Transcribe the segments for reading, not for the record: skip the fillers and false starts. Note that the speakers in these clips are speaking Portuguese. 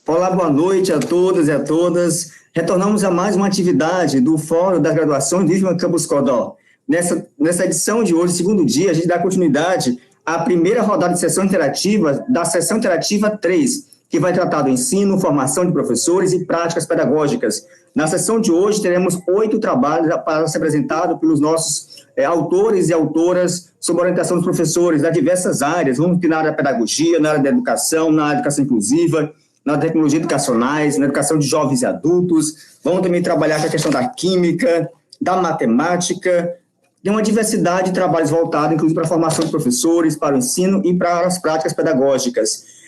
Olá, boa noite a todos e a todas. Retornamos a mais uma atividade do Fórum da Graduação do IFMA Campus Codó. Nessa edição de hoje, segundo dia, a gente dá continuidade à primeira rodada de sessão interativa da Sessão Interativa 3, que vai tratar do ensino, formação de professores e práticas pedagógicas. Na sessão de hoje, teremos 8 trabalhos para ser apresentados pelos nossos autores e autoras sob orientação dos professores das diversas áreas. Vamos ter na área da pedagogia, na área da educação, na área da educação inclusiva, na tecnologia educacionais, na educação de jovens e adultos. Vamos também trabalhar com a questão da química, da matemática. Tem uma diversidade de trabalhos voltados, inclusive, para a formação de professores, para o ensino e para as práticas pedagógicas.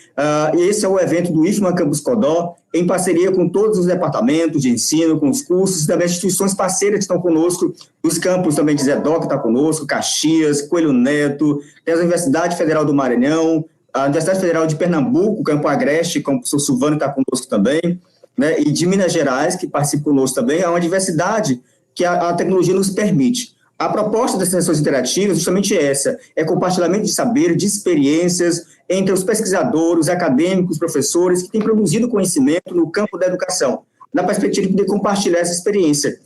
Esse é o evento do IFMA Campus Codó, em parceria com todos os departamentos de ensino, com os cursos, e também as instituições parceiras que estão conosco, os campos também de Zé Dó, que está conosco, Caxias, Coelho Neto, tem a Universidade Federal do Maranhão, a Universidade Federal de Pernambuco, Campo Agreste, com o professor Silvano está conosco também, né, e de Minas Gerais, que participa conosco também. É uma diversidade que a tecnologia nos permite. A proposta das sessões interativas é justamente essa, é compartilhamento de saber, de experiências entre os pesquisadores, os acadêmicos, os professores que têm produzido conhecimento no campo da educação, na perspectiva de poder compartilhar essa experiência.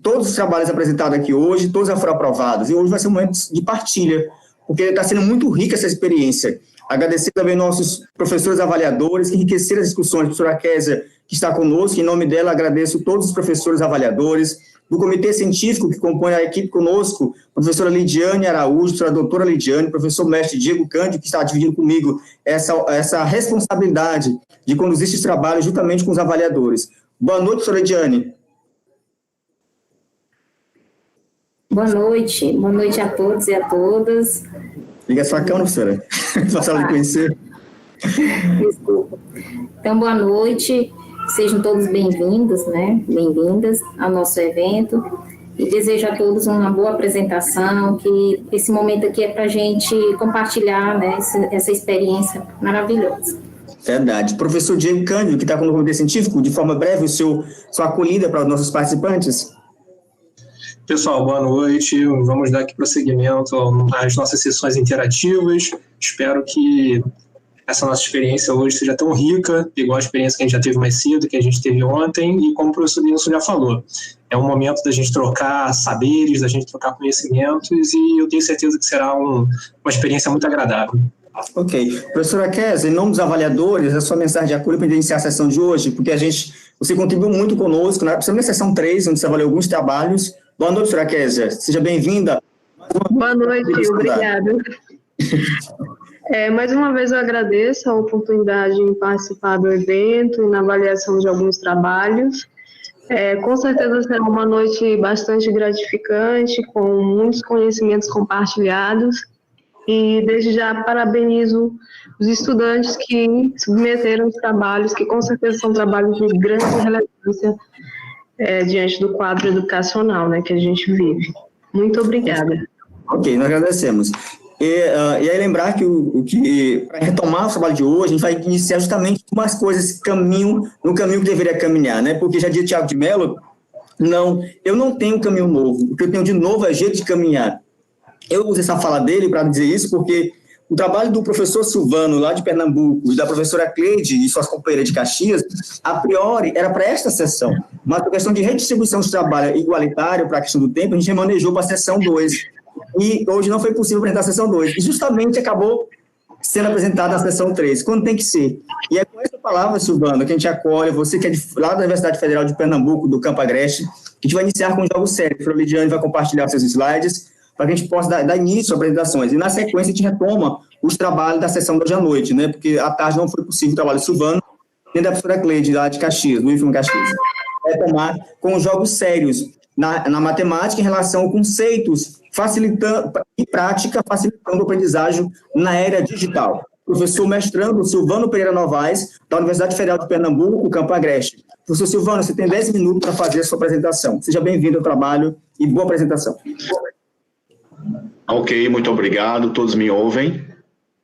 Todos os trabalhos apresentados aqui hoje, todos já foram aprovados, e hoje vai ser um momento de partilha, porque está sendo muito rica essa experiência. Agradecer também nossos professores avaliadores que enriqueceram as discussões, a professora Kézia, que está conosco, em nome dela agradeço todos os professores avaliadores, do comitê científico que compõe a equipe conosco, professora Lidiane Araújo, professora doutora Lidiane, professor mestre Diego Cândido, que está dividindo comigo essa responsabilidade de conduzir esses trabalhos juntamente com os avaliadores. Boa noite, professora Lidiane. Boa noite a todos e a todas. Liga a sua câmera, professora, para de conhecer. Desculpa. Então, boa noite, sejam todos bem-vindos, né? Bem-vindas ao nosso evento. E desejo a todos uma boa apresentação, que esse momento aqui é para a gente compartilhar, né, essa experiência maravilhosa. Verdade. Professor Diego Cândido, que está com o comitê científico, de forma breve, sua acolhida para os nossos participantes. Pessoal, boa noite. Vamos dar aqui prosseguimento às nossas sessões interativas. Espero que essa nossa experiência hoje seja tão rica, igual a experiência que a gente já teve mais cedo, que a gente teve ontem, e como o professor Nilson já falou, é um momento da gente trocar saberes, da gente trocar conhecimentos, e eu tenho certeza que será uma experiência muito agradável. Ok. Professora Kézia, em nome dos avaliadores, a sua mensagem de acolhimento para iniciar a sessão de hoje, porque você contribuiu muito conosco, né? Principalmente na sessão 3, onde você avaliou alguns trabalhos. Boa noite, professora Kézia. Seja bem-vinda. Boa noite, obrigada. Mais uma vez eu agradeço a oportunidade em participar do evento e na avaliação de alguns trabalhos. Com certeza será uma noite bastante gratificante, com muitos conhecimentos compartilhados, e desde já parabenizo os estudantes que submeteram os trabalhos, que com certeza são trabalhos de grande relevância diante do quadro educacional, né, que a gente vive. Muito obrigada. Ok, nós agradecemos. E aí lembrar que para retomar o trabalho de hoje, a gente vai iniciar justamente como as coisas caminham no caminho que deveria caminhar, né? Porque já disse Thiago de Mello, eu não tenho um caminho novo, o que eu tenho de novo é jeito de caminhar. Eu usei essa fala dele para dizer isso porque o trabalho do professor Silvano, lá de Pernambuco, e da professora Cleide e suas companheiras de Caxias, a priori era para esta sessão, mas por questão de redistribuição de trabalho igualitário para a questão do tempo, a gente remanejou para a sessão 2. E hoje não foi possível apresentar a sessão 2. E justamente acabou sendo apresentada a sessão 3, quando tem que ser. E é com essa palavra, Silvano, que a gente acolhe, você que é lá da Universidade Federal de Pernambuco, do Campo Agreste, que a gente vai iniciar com um jogo sério. A professora Lidiane vai compartilhar seus slides, para que a gente possa dar início às apresentações. E, na sequência, a gente retoma os trabalhos da sessão de hoje à noite, né? Porque à tarde não foi possível o trabalho do Silvano, nem da professora Cleide, lá de Caxias, do IFMA Caxias. Retomar com jogos sérios na matemática em relação a conceitos facilitando e prática, facilitando o aprendizagem na era digital. Professor mestrando Silvano Pereira Novaes, da Universidade Federal de Pernambuco, Campo Agreste. Professor Silvano, você tem 10 minutos para fazer a sua apresentação. Seja bem-vindo ao trabalho e boa apresentação. Ok, muito obrigado. Todos me ouvem?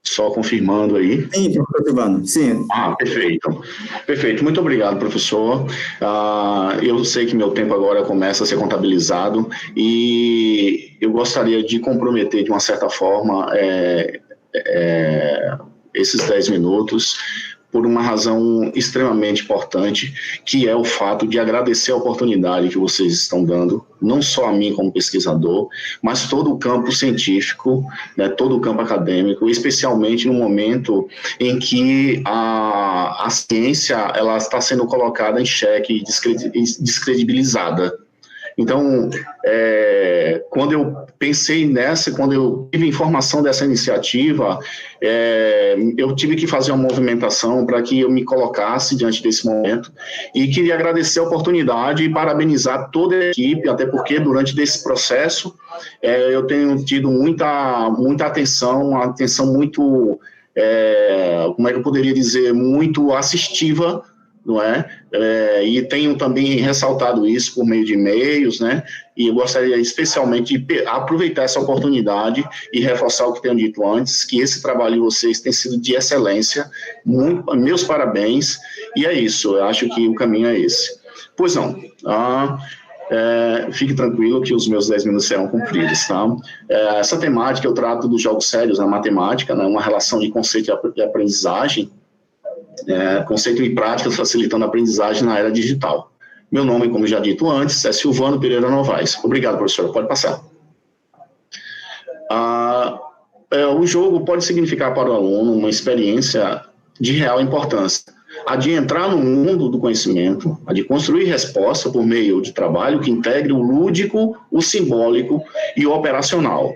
Só confirmando aí. Sim, professor Silvano, sim. Perfeito. Perfeito. Muito obrigado, professor. Eu sei que meu tempo agora começa a ser contabilizado e eu gostaria de comprometer, de uma certa forma, esses 10 minutos por uma razão extremamente importante, que é o fato de agradecer a oportunidade que vocês estão dando, não só a mim como pesquisador, mas todo o campo científico, né, todo o campo acadêmico, especialmente no momento em que a ciência ela está sendo colocada em xeque e descredibilizada. Então, quando eu pensei nessa, quando eu tive informação dessa iniciativa, eu tive que fazer uma movimentação para que eu me colocasse diante desse momento e queria agradecer a oportunidade e parabenizar toda a equipe, até porque durante esse processo eu tenho tido muita atenção, uma atenção muito, como é que eu poderia dizer, muito assistiva, não é? E tenho também ressaltado isso por meio de e-mails, né? E eu gostaria especialmente de aproveitar essa oportunidade e reforçar o que tenho dito antes, que esse trabalho de vocês tem sido de excelência. Meus parabéns, e é isso, eu acho que o caminho é esse. Pois não, fique tranquilo que os meus 10 minutos serão cumpridos, tá? Essa temática eu trato dos jogos sérios na matemática, né? Uma relação de conceito e aprendizagem, conceito e práticas facilitando a aprendizagem na era digital. Meu nome, como já dito antes, é Silvano Pereira Novaes. Obrigado, professora. Pode passar. O jogo pode significar para o aluno uma experiência de real importância. A de entrar no mundo do conhecimento, a de construir resposta por meio de trabalho que integre o lúdico, o simbólico e o operacional.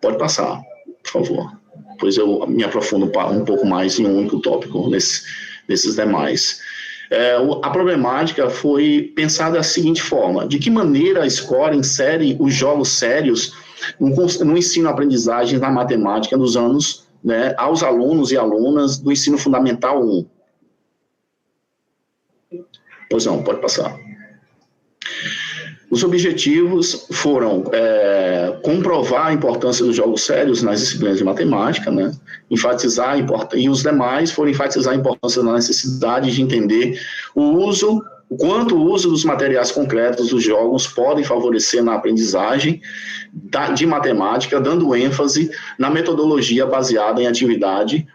Pode passar, por favor. Pois eu me aprofundo um pouco mais em um único tópico desses demais. A problemática foi pensada da seguinte forma: de que maneira a escola insere os jogos sérios no ensino-aprendizagem da matemática nos anos, né, aos alunos e alunas do ensino fundamental 1. Pois não, pode passar. Os objetivos foram comprovar a importância dos jogos sérios nas disciplinas de matemática, né? Enfatizar e os demais foram enfatizar a importância da necessidade de entender o quanto o uso dos materiais concretos dos jogos podem favorecer na aprendizagem de matemática, dando ênfase na metodologia baseada em atividade,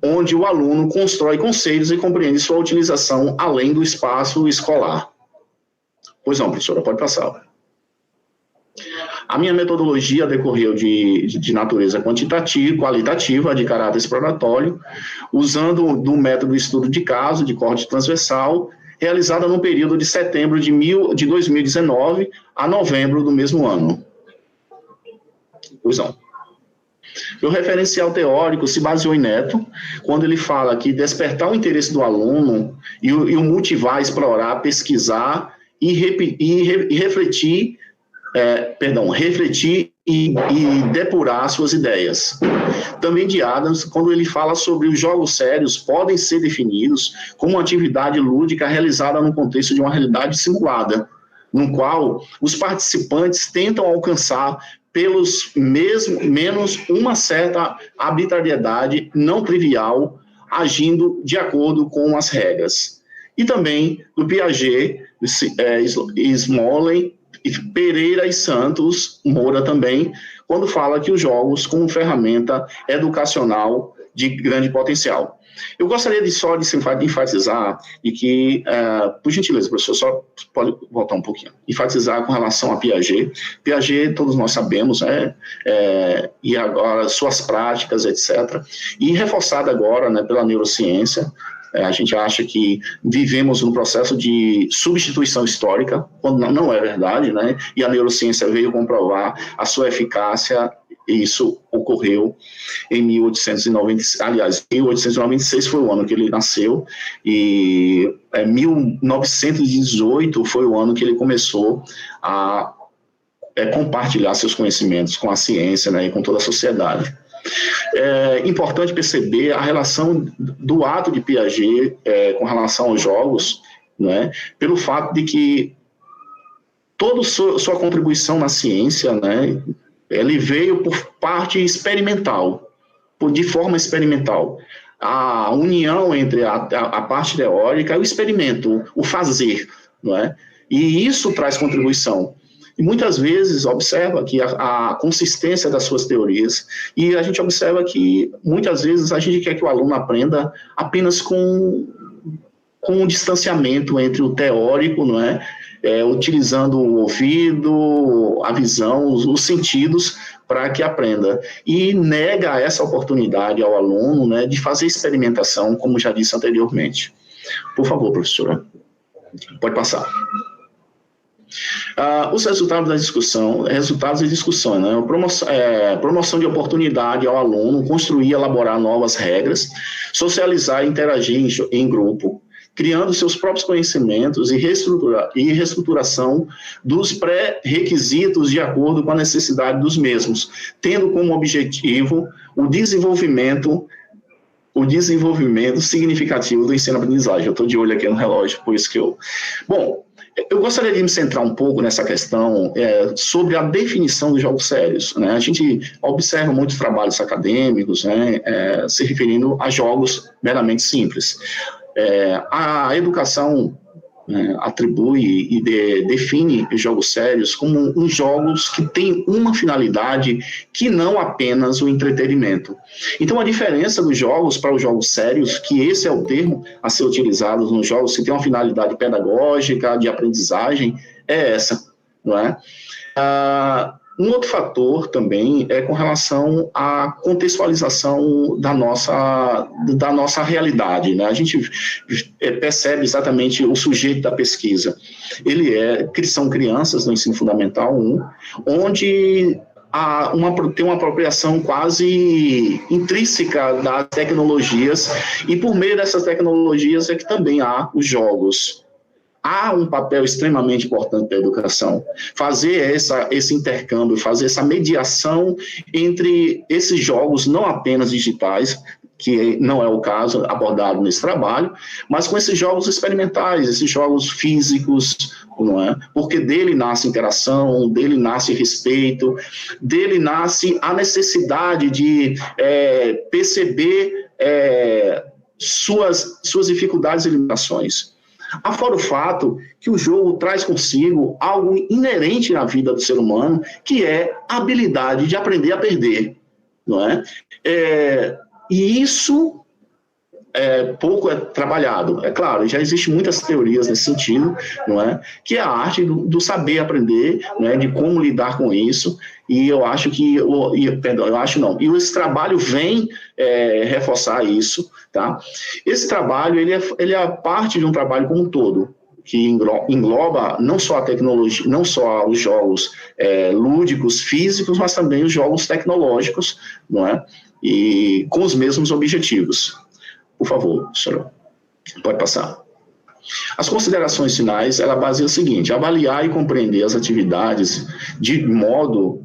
onde o aluno constrói conceitos e compreende sua utilização além do espaço escolar. Pois não, professora, pode passar. A minha metodologia decorreu de natureza qualitativa, de caráter exploratório, usando do método de estudo de caso, de corte transversal, realizada no período de setembro de 2019 a novembro do mesmo ano. Pois não. O referencial teórico se baseou em Neto, quando ele fala que despertar o interesse do aluno e o motivar a explorar, pesquisar e refletir e depurar suas ideias. Também de Adams, quando ele fala sobre os jogos sérios podem ser definidos como uma atividade lúdica realizada no contexto de uma realidade simulada, no qual os participantes tentam alcançar menos uma certa arbitrariedade não trivial, agindo de acordo com as regras. E também do Piaget, Smollen, Pereira e Santos, Moura também, quando fala que os jogos como ferramenta educacional de grande potencial. Eu gostaria de enfatizar e que, por gentileza, professor, só pode voltar um pouquinho, enfatizar com relação a Piaget. Piaget, todos nós sabemos, e agora suas práticas, etc. E reforçada agora, né, pela neurociência. A gente acha que vivemos um processo de substituição histórica, quando não é verdade, né? E a neurociência veio comprovar a sua eficácia, e isso ocorreu em 1896 foi o ano que ele nasceu, e 1918 foi o ano que ele começou a compartilhar seus conhecimentos com a ciência, né, e com toda a sociedade. É importante perceber a relação do ato de Piaget com relação aos jogos, né, pelo fato de que toda sua contribuição na ciência, né, ele veio por parte experimental, de forma experimental. A união entre a parte teórica e o experimento, o fazer, não é? E isso traz contribuição. E muitas vezes observa que a consistência das suas teorias, e a gente observa que muitas vezes a gente quer que o aluno aprenda apenas com um distanciamento entre o teórico, não é? Utilizando o ouvido, a visão, os sentidos para que aprenda. E nega essa oportunidade ao aluno, né, de fazer experimentação, como já disse anteriormente. Por favor, professora, pode passar. Os resultados da discussão, resultados de discussão, né? Promoção de oportunidade ao aluno, construir e elaborar novas regras, socializar e interagir em grupo, criando seus próprios conhecimentos e reestruturação dos pré-requisitos de acordo com a necessidade dos mesmos, tendo como objetivo o desenvolvimento significativo do ensino-aprendizagem. Eu estou de olho aqui no relógio, por isso que eu... Bom, eu gostaria de me centrar um pouco nessa questão sobre a definição dos jogos sérios, né? A gente observa muitos trabalhos acadêmicos, né, se referindo a jogos meramente simples. A educação atribui e define os jogos sérios como uns jogos que têm uma finalidade que não apenas o entretenimento. Então, a diferença dos jogos para os jogos sérios, que esse é o termo a ser utilizado nos jogos que tem uma finalidade pedagógica, de aprendizagem, é essa, não é? Um outro fator também é com relação à contextualização da nossa realidade, né? A gente percebe exatamente o sujeito da pesquisa. São crianças no ensino fundamental 1, onde tem uma apropriação quase intrínseca das tecnologias, e por meio dessas tecnologias é que também há os jogos. Há um papel extremamente importante da educação, fazer esse intercâmbio, fazer essa mediação entre esses jogos não apenas digitais, que não é o caso abordado nesse trabalho, mas com esses jogos experimentais, esses jogos físicos, não é? Porque dele nasce interação, dele nasce respeito, dele nasce a necessidade de perceber suas dificuldades e limitações. Afora o fato que o jogo traz consigo algo inerente na vida do ser humano, que é a habilidade de aprender a perder, não é? E isso pouco é trabalhado. É claro, já existem muitas teorias nesse sentido, não é? Que é a arte do saber aprender, não é? De como lidar com isso, e eu acho que... E esse trabalho vem reforçar isso, tá? Esse trabalho, ele é parte de um trabalho como um todo, que engloba não só a tecnologia, não só os jogos lúdicos, físicos, mas também os jogos tecnológicos, não é? E com os mesmos objetivos. Por favor, senhor, pode passar. As considerações finais, ela baseia o seguinte: avaliar e compreender as atividades de modo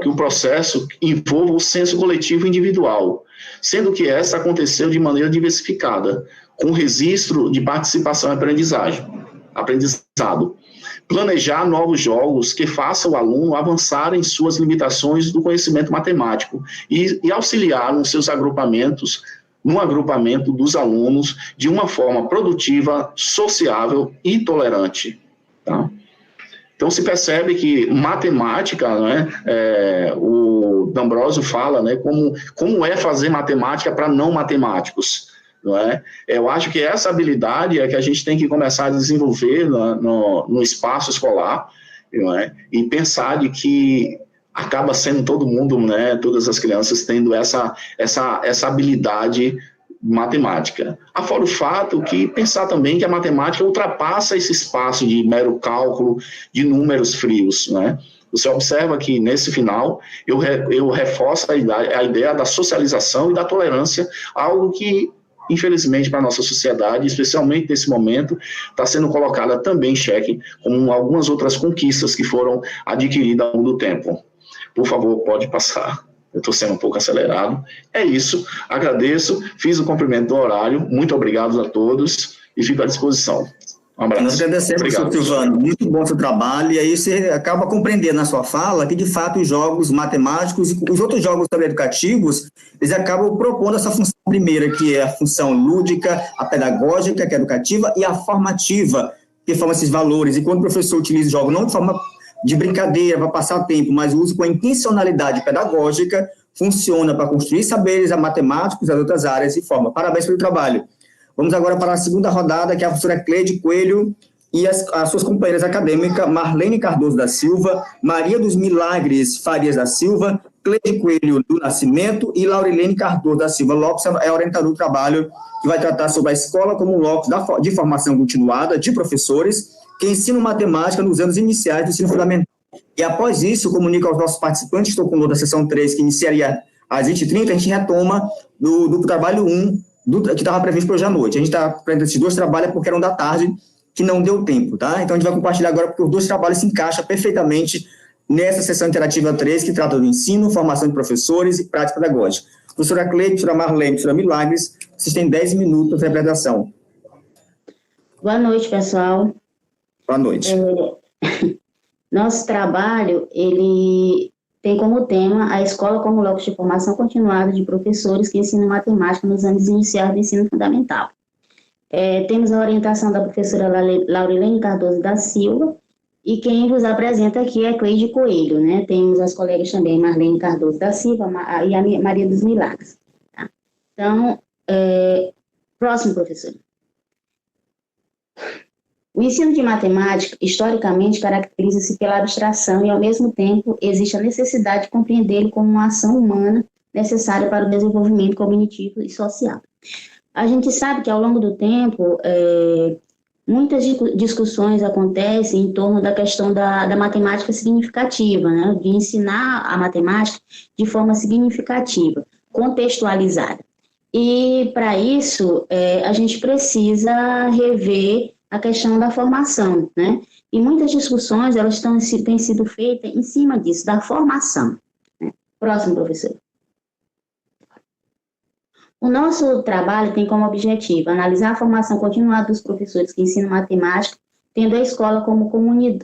que o processo envolva o senso coletivo individual, sendo que essa aconteceu de maneira diversificada, com registro de participação e aprendizado. Planejar novos jogos que façam o aluno avançar em suas limitações do conhecimento matemático e auxiliar nos seus agrupamentos, no agrupamento dos alunos de uma forma produtiva, sociável e tolerante. Tá? Então, se percebe que matemática, né, o D'Ambrosio fala, né, como é fazer matemática para não matemáticos. Não é? Eu acho que essa habilidade é que a gente tem que começar a desenvolver no espaço escolar, não é? E pensar de que acaba sendo todo mundo, né, todas as crianças tendo essa habilidade matemática. Afora o fato que pensar também que a matemática ultrapassa esse espaço de mero cálculo de números frios, né? Você observa que, nesse final, eu reforço a ideia da socialização e da tolerância, algo que, infelizmente, para a nossa sociedade, especialmente nesse momento, está sendo colocada também em xeque, como algumas outras conquistas que foram adquiridas ao longo do tempo. Por favor, pode passar. Eu estou sendo um pouco acelerado. É isso. Agradeço. Fiz o cumprimento do horário. Muito obrigado a todos e fico à disposição. Um abraço. Nós agradecemos, Obrigado, professor Silvano. Muito bom o seu trabalho. E aí você acaba compreendendo na sua fala que, de fato, os jogos matemáticos e os outros jogos também educativos, eles acabam propondo essa função primeira, que é a função lúdica, a pedagógica, que é educativa, e a formativa, que forma esses valores. E quando o professor utiliza o jogo não de forma de brincadeira, para passar tempo, mas o uso com a intencionalidade pedagógica, funciona para construir saberes matemáticos das outras áreas e forma. Parabéns pelo trabalho. Vamos agora para a segunda rodada, que é a professora Cleide Coelho e as suas companheiras acadêmicas, Marlene Cardoso da Silva, Maria dos Milagres Farias da Silva, Cleide Coelho do Nascimento e Laurilene Cardoso da Silva Lopes, é orientador do trabalho, que vai tratar sobre a escola como um locus de formação continuada de professores que ensinam matemática nos anos iniciais do ensino fundamental. E após isso, comunico aos nossos participantes, estou com da sessão 3, que iniciaria às 20h30, a gente retoma do trabalho 1, que estava previsto para hoje à noite. A gente está apresentando esses dois trabalhos porque eram da tarde, que não deu tempo, tá? Então, a gente vai compartilhar agora porque os dois trabalhos se encaixam perfeitamente nessa sessão interativa 3, que trata do ensino, formação de professores e prática pedagógica. Professora Cleide, professora Marlene, professora Milagres, vocês têm 10 minutos para a apresentação. Boa noite, pessoal. Boa noite. Nosso trabalho, ele tem como tema a escola como locus de formação continuada de professores que ensinam matemática nos anos iniciais do ensino fundamental. Temos a orientação da professora Laurilene Cardoso da Silva, e quem vos apresenta aqui é Cleide Coelho, né? Temos as colegas também, Marlene Cardoso da Silva e a Maria dos Milagres. Tá? Então, próximo, professor. O ensino de matemática, historicamente, caracteriza-se pela abstração e, ao mesmo tempo, existe a necessidade de compreendê-lo como uma ação humana necessária para o desenvolvimento cognitivo e social. A gente sabe que, ao longo do tempo, muitas discussões acontecem em torno da questão da matemática significativa, né? De ensinar a matemática de forma significativa, contextualizada. E, para isso, a gente precisa rever a questão da formação, né? E muitas discussões, elas têm sido feitas em cima disso, da formação. Né? Próximo, professor. O nosso trabalho tem como objetivo analisar a formação continuada dos professores que ensinam matemática, tendo a escola como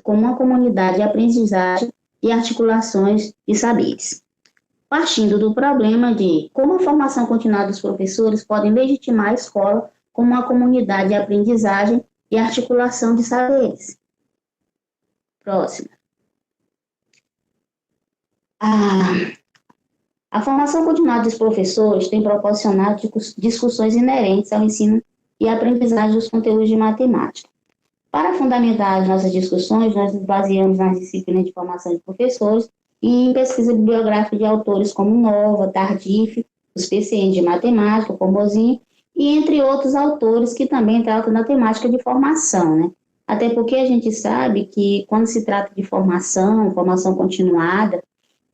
uma comunidade de aprendizagem e articulações de saberes. Partindo do problema de como a formação continuada dos professores pode legitimar a escola como uma comunidade de aprendizagem e articulação de saberes. Próximo. A formação continuada dos professores tem proporcionado discussões inerentes ao ensino e aprendizagem dos conteúdos de matemática. Para fundamentar as nossas discussões, nós nos baseamos nas disciplinas de formação de professores e em pesquisa bibliográfica de autores como Nova, Tardif, os PCN de matemática, Pombozinho, e entre outros autores que também tratam da temática de formação, né? Até porque a gente sabe que quando se trata de formação continuada,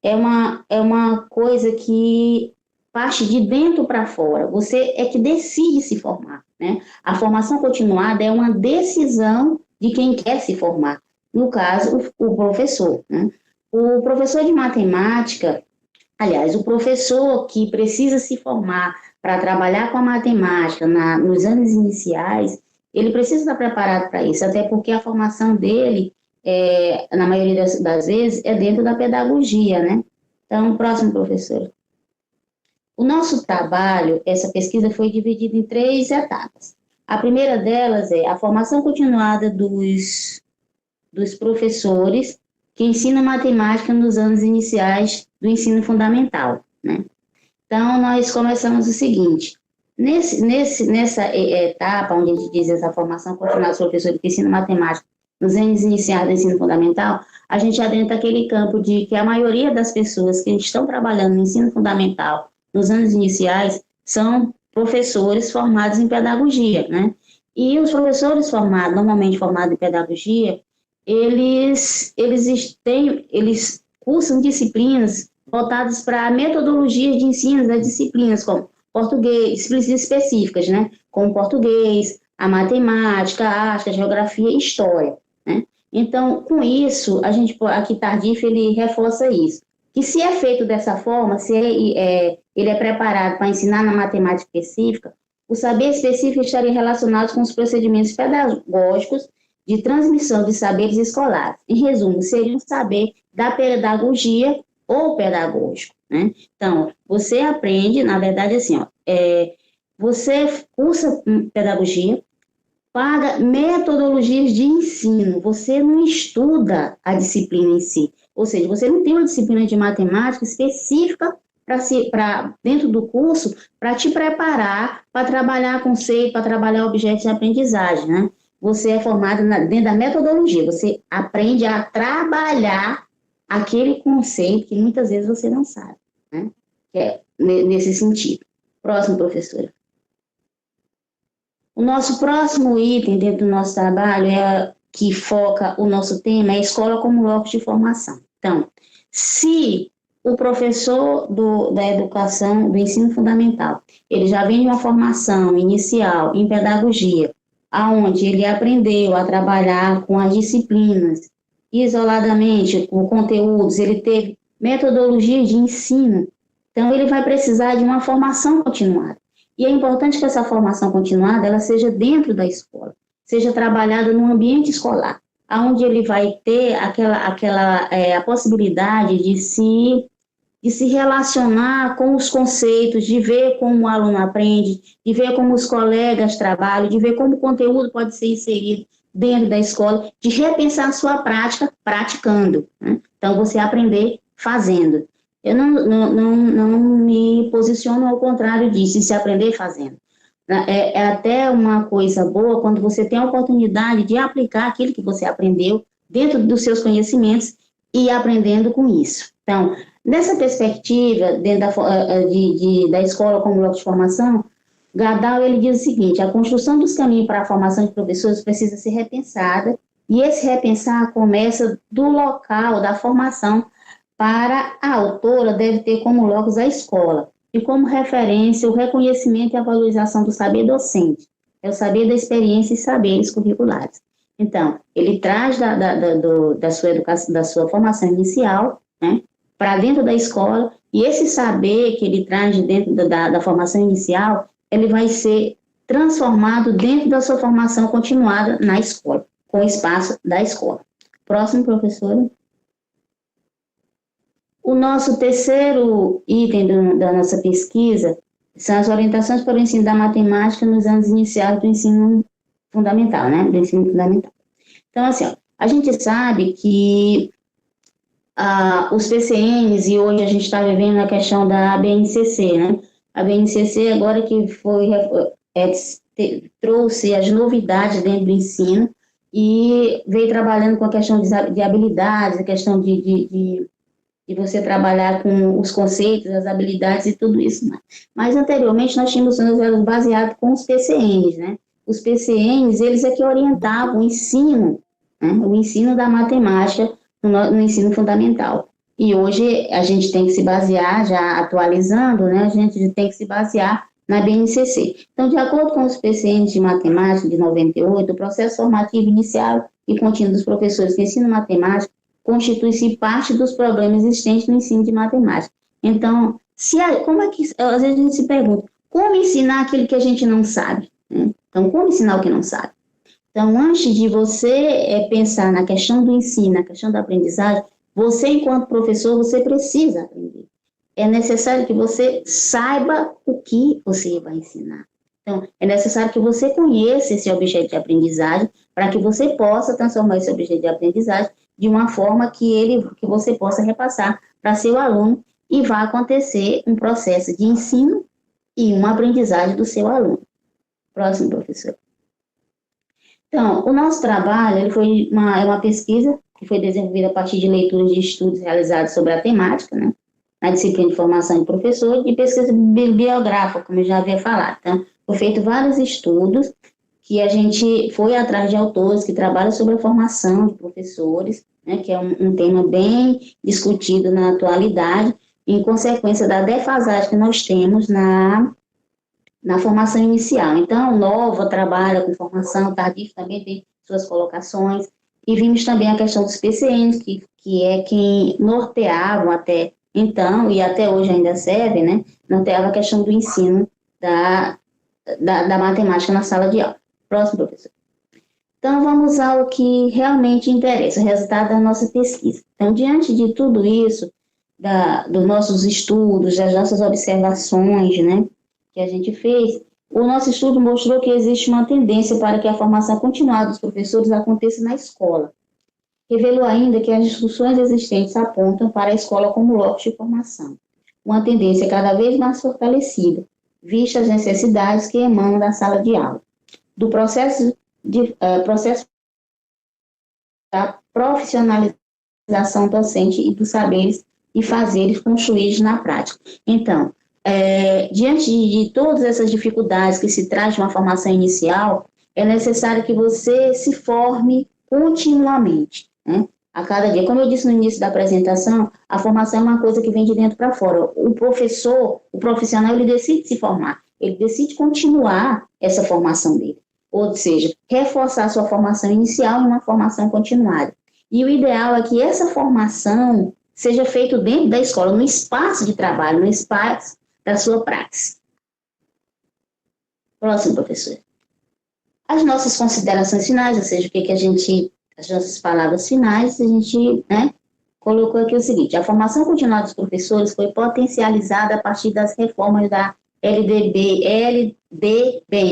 é uma coisa que parte de dentro para fora. Você é que decide se formar, né? A formação continuada é uma decisão de quem quer se formar. No caso, o professor, né? O professor de matemática, aliás, o professor que precisa se formar para trabalhar com a matemática nos anos iniciais, ele precisa estar preparado para isso, até porque a formação dele, na maioria das vezes, é dentro da pedagogia, né? Então, próximo, professor. O nosso trabalho, essa pesquisa foi dividida em 3 etapas. A primeira delas é a formação continuada dos professores que ensinam matemática nos anos iniciais do ensino fundamental, né? Então, nós começamos o seguinte, nessa etapa, onde a gente diz essa formação continuada dos professores que ensinam matemática nos anos iniciais do ensino fundamental, a gente adentra aquele campo de que a maioria das pessoas que estão trabalhando no ensino fundamental nos anos iniciais são professores formados em pedagogia, né? E os professores normalmente formados em pedagogia, eles cursam disciplinas voltadas para metodologias de ensino das disciplinas, como português, disciplinas específicas, né? Como português, a matemática, a arte, a geografia e história, né? Então, com isso, aqui Tardif, ele reforça isso, que se é feito dessa forma, se ele é preparado para ensinar na matemática específica, O saber específico estaria relacionado com os procedimentos pedagógicos de transmissão de saberes escolares. Em resumo, seria um saber da pedagogia ou pedagógico, né? Então, você aprende, na verdade, assim, você cursa pedagogia, paga metodologias de ensino, você não estuda a disciplina em si, ou seja, você não tem uma disciplina de matemática específica para dentro do curso para te preparar para trabalhar conceito, para trabalhar objetos de aprendizagem, né? Você é formado dentro da metodologia, você aprende a trabalhar aquele conceito que muitas vezes você não sabe, né? Que é nesse sentido. Próximo, professora. O nosso próximo item dentro do nosso trabalho que foca o nosso tema é a escola como locus de formação. Então, se o professor da educação, do ensino fundamental, ele já vem de uma formação inicial em pedagogia, aonde ele aprendeu a trabalhar com as disciplinas, isoladamente, com conteúdos, ele teve metodologia de ensino, então ele vai precisar de uma formação continuada. E é importante que essa formação continuada ela seja dentro da escola, seja trabalhada no ambiente escolar, onde ele vai ter a possibilidade de se relacionar com os conceitos, de ver como o aluno aprende, de ver como os colegas trabalham, de ver como o conteúdo pode ser inserido dentro da escola, de repensar a sua prática praticando, né? Então, você aprender fazendo. Eu não me posiciono ao contrário disso, de se aprender fazendo. É até uma coisa boa quando você tem a oportunidade de aplicar aquilo que você aprendeu dentro dos seus conhecimentos e aprendendo com isso. Então, nessa perspectiva, dentro da escola como local de formação, Gardau ele diz o seguinte: a construção dos caminhos para a formação de professores precisa ser repensada, e esse repensar começa do local da formação. Para a autora, deve ter como locus a escola, e como referência o reconhecimento e a valorização do saber docente, é o saber da experiência e saberes curriculares. Então, ele traz da sua educação, da sua formação inicial, né, para dentro da escola, e esse saber que ele traz de dentro da formação inicial, ele vai ser transformado dentro da sua formação continuada na escola, com o espaço da escola. Próximo, professora. O nosso terceiro item da nossa pesquisa são as orientações para o ensino da matemática nos anos iniciais do ensino fundamental, né? Do ensino fundamental. Então, assim, a gente sabe que os PCNs, e hoje a gente está vivendo a questão da BNCC, né? A BNCC, agora que trouxe as novidades dentro do ensino e veio trabalhando com a questão de habilidades, a questão de você trabalhar com os conceitos, as habilidades e tudo isso. Mas anteriormente nós tínhamos baseado com os PCNs, né? Os PCNs, eles é que orientavam o ensino, né? O ensino da matemática no ensino fundamental. E hoje a gente tem que se basear, já atualizando, né? A gente tem que se basear na BNCC. Então, de acordo com os PCNs de matemática de 98, o processo formativo inicial e contínuo dos professores que ensinam matemática constitui-se parte dos problemas existentes no ensino de matemática. Então, como é que, às vezes a gente se pergunta, como ensinar aquilo que a gente não sabe? Né? Então, como ensinar o que não sabe? Então, antes de você pensar na questão do ensino, na questão da aprendizagem, você, enquanto professor, você precisa aprender. É necessário que você saiba o que você vai ensinar. Então, é necessário que você conheça esse objeto de aprendizagem para que você possa transformar esse objeto de aprendizagem de uma forma que você possa repassar para seu aluno e vá acontecer um processo de ensino e uma aprendizagem do seu aluno. Próximo, professor. Então, o nosso trabalho foi uma pesquisa que foi desenvolvida a partir de leituras de estudos realizados sobre a temática, né, na disciplina de formação de professor, e pesquisa bibliográfica, como eu já havia falado. Então, foi feito vários estudos que a gente foi atrás de autores que trabalham sobre a formação de professores, né, que é um tema bem discutido na atualidade, em consequência da defasagem que nós temos na formação inicial. Então, Nova trabalha com formação, Tardif também tem suas colocações, e vimos também a questão dos PCNs, que é quem norteavam até então, e até hoje ainda serve, né, norteava a questão do ensino da matemática na sala de aula. Próximo, professor. Então, vamos ao que realmente interessa, o resultado da nossa pesquisa. Então, diante de tudo isso, dos nossos estudos, das nossas observações, né, que a gente fez, o nosso estudo mostrou que existe uma tendência para que a formação continuada dos professores aconteça na escola. Revelou ainda que as discussões existentes apontam para a escola como locus de formação, uma tendência cada vez mais fortalecida, vista as necessidades que emanam da sala de aula, do processo da profissionalização docente e dos saberes e fazeres construídos na prática. Então, diante de todas essas dificuldades que se traz de uma formação inicial, é necessário que você se forme continuamente, né? A cada dia. Como eu disse no início da apresentação, a formação é uma coisa que vem de dentro para fora. O professor, o profissional, ele decide se formar, ele decide continuar essa formação dele. Ou seja, reforçar sua formação inicial em uma formação continuada. E o ideal é que essa formação seja feita dentro da escola, no espaço de trabalho, no espaço da sua praxis. Próximo, professor. As nossas considerações finais, ou seja, as nossas palavras finais, a gente, né, colocou aqui o seguinte: a formação continuada dos professores foi potencializada a partir das reformas da LDB,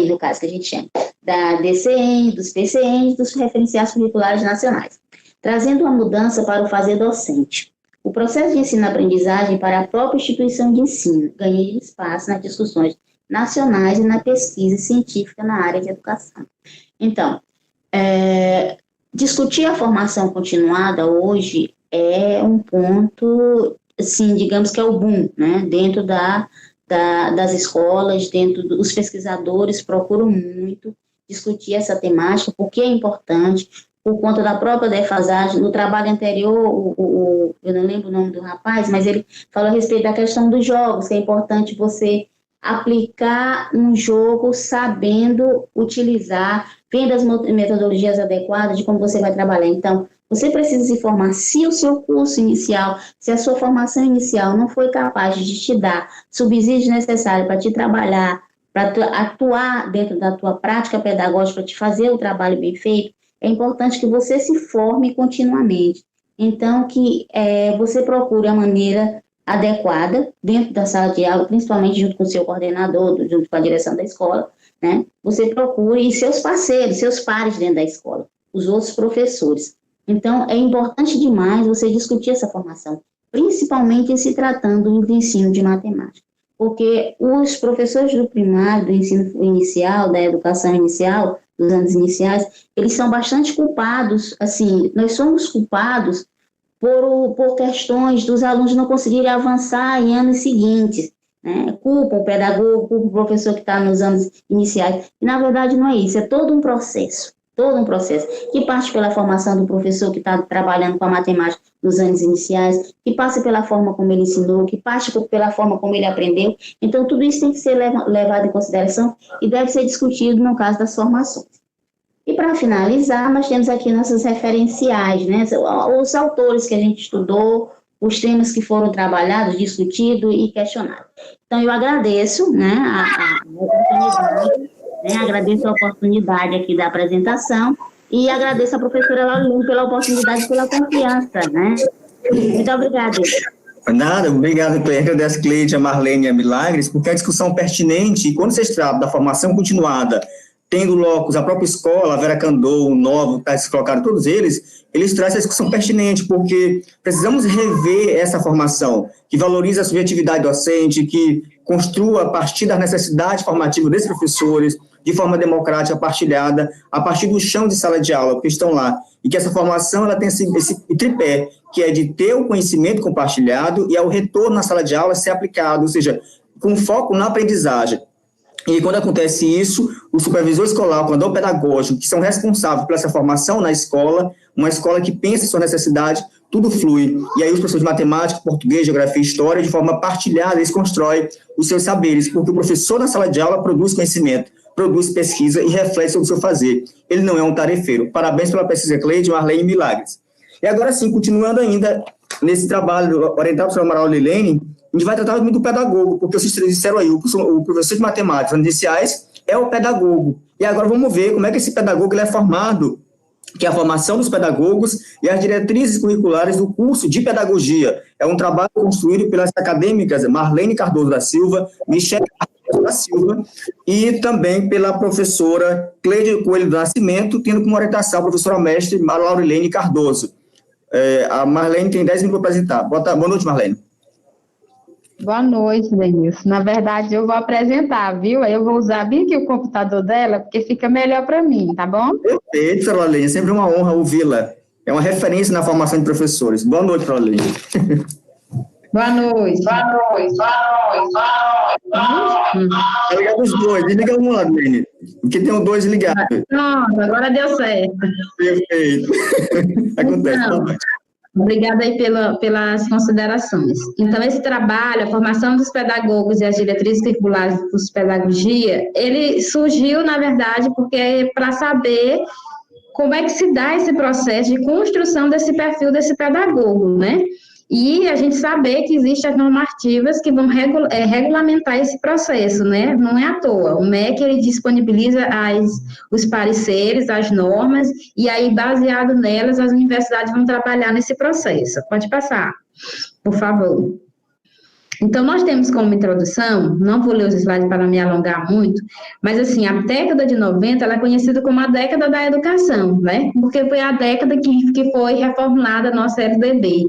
no caso que a gente chama, da DCN, dos PCN, dos referenciais curriculares nacionais, trazendo uma mudança para o fazer docente. O processo de ensino-aprendizagem para a própria instituição de ensino ganha espaço nas discussões nacionais e na pesquisa científica na área de educação. Então, discutir a formação continuada hoje é um ponto, assim, digamos que é o boom, né, dentro das escolas, os pesquisadores procuram muito discutir essa temática, porque é importante, por conta da própria defasagem. No trabalho anterior, eu não lembro o nome do rapaz, mas ele falou a respeito da questão dos jogos, que é importante você aplicar um jogo sabendo utilizar, vendo as metodologias adequadas de como você vai trabalhar. Então, você precisa se informar se o seu curso inicial, se a sua formação inicial não foi capaz de te dar subsídios necessários para te trabalhar, para atuar dentro da tua prática pedagógica, para te fazer o trabalho bem feito, é importante que você se forme continuamente. Então, que você procure a maneira adequada dentro da sala de aula, principalmente junto com o seu coordenador, junto com a direção da escola, né? Você procure seus parceiros, seus pares dentro da escola, os outros professores. Então, é importante demais você discutir essa formação, principalmente em se tratando do ensino de matemática, porque os professores do primário, do ensino inicial, da educação inicial, dos anos iniciais, eles são bastante culpados, assim, nós somos culpados por questões dos alunos não conseguirem avançar em anos seguintes, né? Culpa o pedagogo, culpa o professor que está nos anos iniciais, e na verdade não é isso, é todo um processo, que parte pela formação do professor que está trabalhando com a matemática nos anos iniciais, que passa pela forma como ele ensinou, que parte pela forma como ele aprendeu. Então, tudo isso tem que ser levado em consideração e deve ser discutido no caso das formações. E, para finalizar, nós temos aqui nossas referenciais, né? Os autores que a gente estudou, os temas que foram trabalhados, discutidos e questionados. Então, eu agradeço, né, a oportunidade, né, agradeço a oportunidade aqui da apresentação e agradeço a professora Lalu pela oportunidade e pela confiança, né? Muito obrigada. Nada, obrigado, agradeço a Cleide, a Marlene e a Milagres, porque a discussão pertinente, e quando vocês tratam da formação continuada, tendo locus, a própria escola, a Vera Candou, o Novo, está colocado, todos eles trazem essa discussão pertinente, porque precisamos rever essa formação, que valoriza a subjetividade docente, que construa a partir da necessidade formativa desses professores, de forma democrática, partilhada, a partir do chão de sala de aula, que estão lá, e que essa formação ela tem esse tripé, que é de ter o conhecimento compartilhado e ao retorno na sala de aula ser aplicado, ou seja, com foco na aprendizagem. E quando acontece isso, o supervisor escolar, o coordenador pedagógico, que são responsáveis por essa formação na escola, uma escola que pensa em sua necessidade, tudo flui. E aí os professores de matemática, português, geografia e história, de forma partilhada, eles constroem os seus saberes, porque o professor na sala de aula produz conhecimento, produz pesquisa e reflete sobre o seu fazer. Ele não é um tarefeiro. Parabéns pela pesquisa, Cleide, Marlene e Milagres. E agora sim, continuando ainda nesse trabalho orientado pela Amaral Lilene, a gente vai tratar muito do pedagogo, porque vocês disseram aí, o professor de matemática, iniciais, é o pedagogo. E agora vamos ver como é que esse pedagogo ele é formado, que é a formação dos pedagogos e as diretrizes curriculares do curso de pedagogia. É um trabalho construído pelas acadêmicas Marlene Cardoso da Silva, Michele Cardoso da Silva e também pela professora Cleide Coelho do Nascimento, tendo como orientação a professora mestre Laurilene Cardoso. A Marlene tem 10 minutos para apresentar. Boa noite, Marlene. Boa noite, Denilson. Na verdade, eu vou apresentar, viu? Aí eu vou usar bem aqui o computador dela, porque fica melhor para mim, tá bom? Perfeito, Laurilene. É sempre uma honra ouvi-la. É uma referência na formação de professores. Boa noite, Laurilene. Boa noite. Tá ligado os dois. Desliga um, Laurilene, porque tem os dois ligados. Pronto, agora deu certo. Perfeito. Acontece. Então, obrigada aí pelas considerações. Então, esse trabalho, a formação dos pedagogos e as diretrizes curriculares do curso de pedagogia, ele surgiu, na verdade, porque para saber como é que se dá esse processo de construção desse perfil desse pedagogo, né? E a gente saber que existem as normativas que vão regulamentar esse processo, né? Não é à toa. O MEC, ele disponibiliza os pareceres, as normas, e aí, baseado nelas, as universidades vão trabalhar nesse processo. Pode passar, por favor. Então, nós temos como introdução, não vou ler os slides para não me alongar muito, mas, assim, a década de 90, ela é conhecida como a década da educação, né? Porque foi a década que foi reformulada a nossa LDB.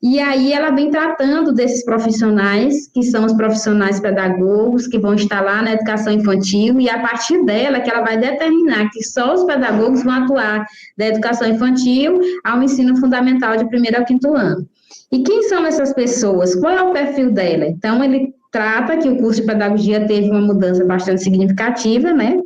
E aí ela vem tratando desses profissionais, que são os profissionais pedagogos, que vão estar lá na educação infantil, e a partir dela que ela vai determinar que só os pedagogos vão atuar da educação infantil ao ensino fundamental de 1º ao 5º ano. E quem são essas pessoas? Qual é o perfil dela? Então, ele trata que o curso de pedagogia teve uma mudança bastante significativa, né?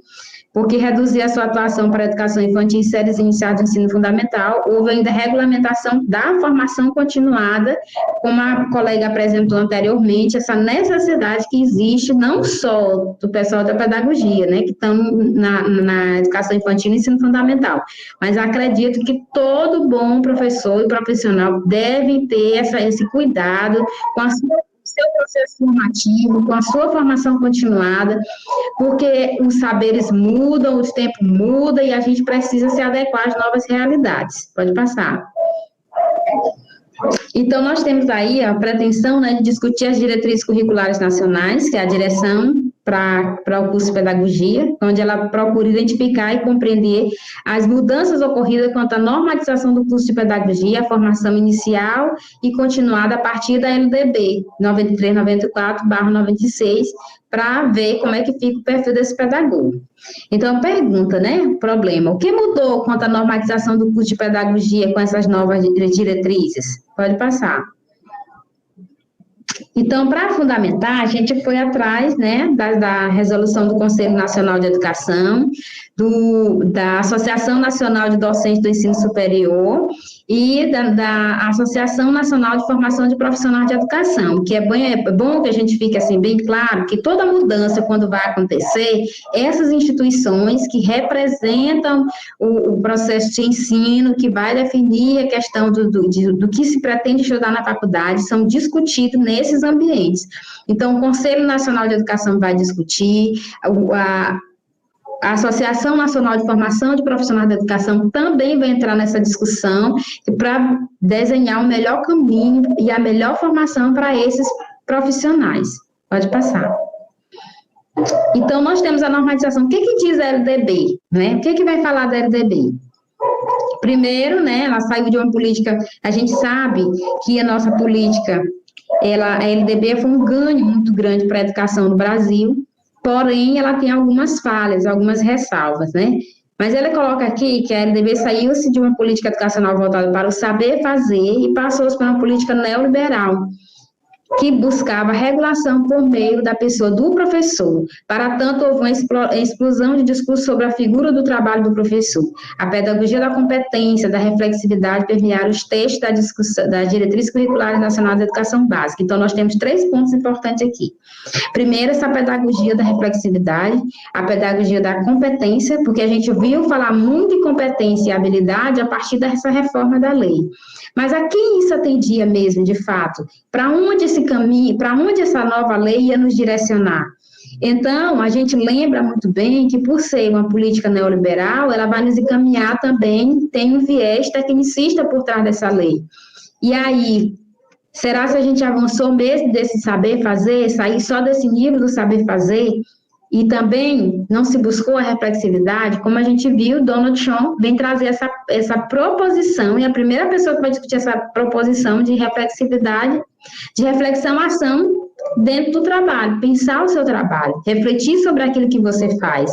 Porque reduzir a sua atuação para a educação infantil e séries iniciais do ensino fundamental, houve ainda regulamentação da formação continuada, como a colega apresentou anteriormente, essa necessidade que existe não só do pessoal da pedagogia, né, que estão na educação infantil e ensino fundamental, mas acredito que todo bom professor e profissional deve ter esse cuidado com a sua seu processo formativo, com a sua formação continuada, porque os saberes mudam, os tempos mudam e a gente precisa se adequar às novas realidades. Pode passar. Então, nós temos aí a pretensão, né, de discutir as diretrizes curriculares nacionais, que é a direção para o curso de pedagogia, onde ela procura identificar e compreender as mudanças ocorridas quanto à normatização do curso de pedagogia, a formação inicial e continuada a partir da LDB 9394/96, para ver como é que fica o perfil desse pedagogo. Então, pergunta, né, problema, o que mudou quanto à normatização do curso de pedagogia com essas novas diretrizes? Pode passar. Então, para fundamentar, a gente foi atrás, né, da resolução do Conselho Nacional de Educação, da Associação Nacional de Docentes do Ensino Superior e da Associação Nacional de Formação de Profissionais de Educação, que é bom que a gente fique assim bem claro que toda mudança, quando vai acontecer, essas instituições que representam o processo de ensino, que vai definir a questão do que se pretende estudar na faculdade, são discutidos nesses ambientes. Então, o Conselho Nacional de Educação vai discutir, a Associação Nacional de Formação de Profissionais da Educação também vai entrar nessa discussão para desenhar o melhor caminho e a melhor formação para esses profissionais. Pode passar. Então, nós temos a normatização. O que diz a LDB? Né? O que vai falar da LDB? Primeiro, né, ela saiu de uma política, a gente sabe que a nossa política, a LDB foi um ganho muito grande para a educação no Brasil, porém, ela tem algumas falhas, algumas ressalvas, né? Mas ela coloca aqui que a LDB saiu-se de uma política educacional voltada para o saber fazer e passou-se para uma política neoliberal, que buscava regulação por meio da pessoa do professor. Para tanto, houve uma explosão de discurso sobre a figura do trabalho do professor. A pedagogia da competência, da reflexividade, permearam os textos da Diretriz Curricular Nacional da Educação Básica. Então, nós temos 3 pontos importantes aqui. Primeiro, essa pedagogia da reflexividade, a pedagogia da competência, porque a gente viu falar muito em competência e habilidade a partir dessa reforma da lei. Mas a quem isso atendia mesmo, de fato? Para onde esse caminho, para onde essa nova lei ia nos direcionar? Então, a gente lembra muito bem que, por ser uma política neoliberal, ela vai nos encaminhar também, tem um viés tecnicista por trás dessa lei. E aí, será que a gente avançou mesmo desse saber fazer, sair só desse nível do saber fazer? E também não se buscou a reflexividade, como a gente viu, Donald Trump vem trazer essa proposição, e a primeira pessoa que vai discutir essa proposição de reflexividade, de reflexão-ação dentro do trabalho, pensar o seu trabalho, refletir sobre aquilo que você faz.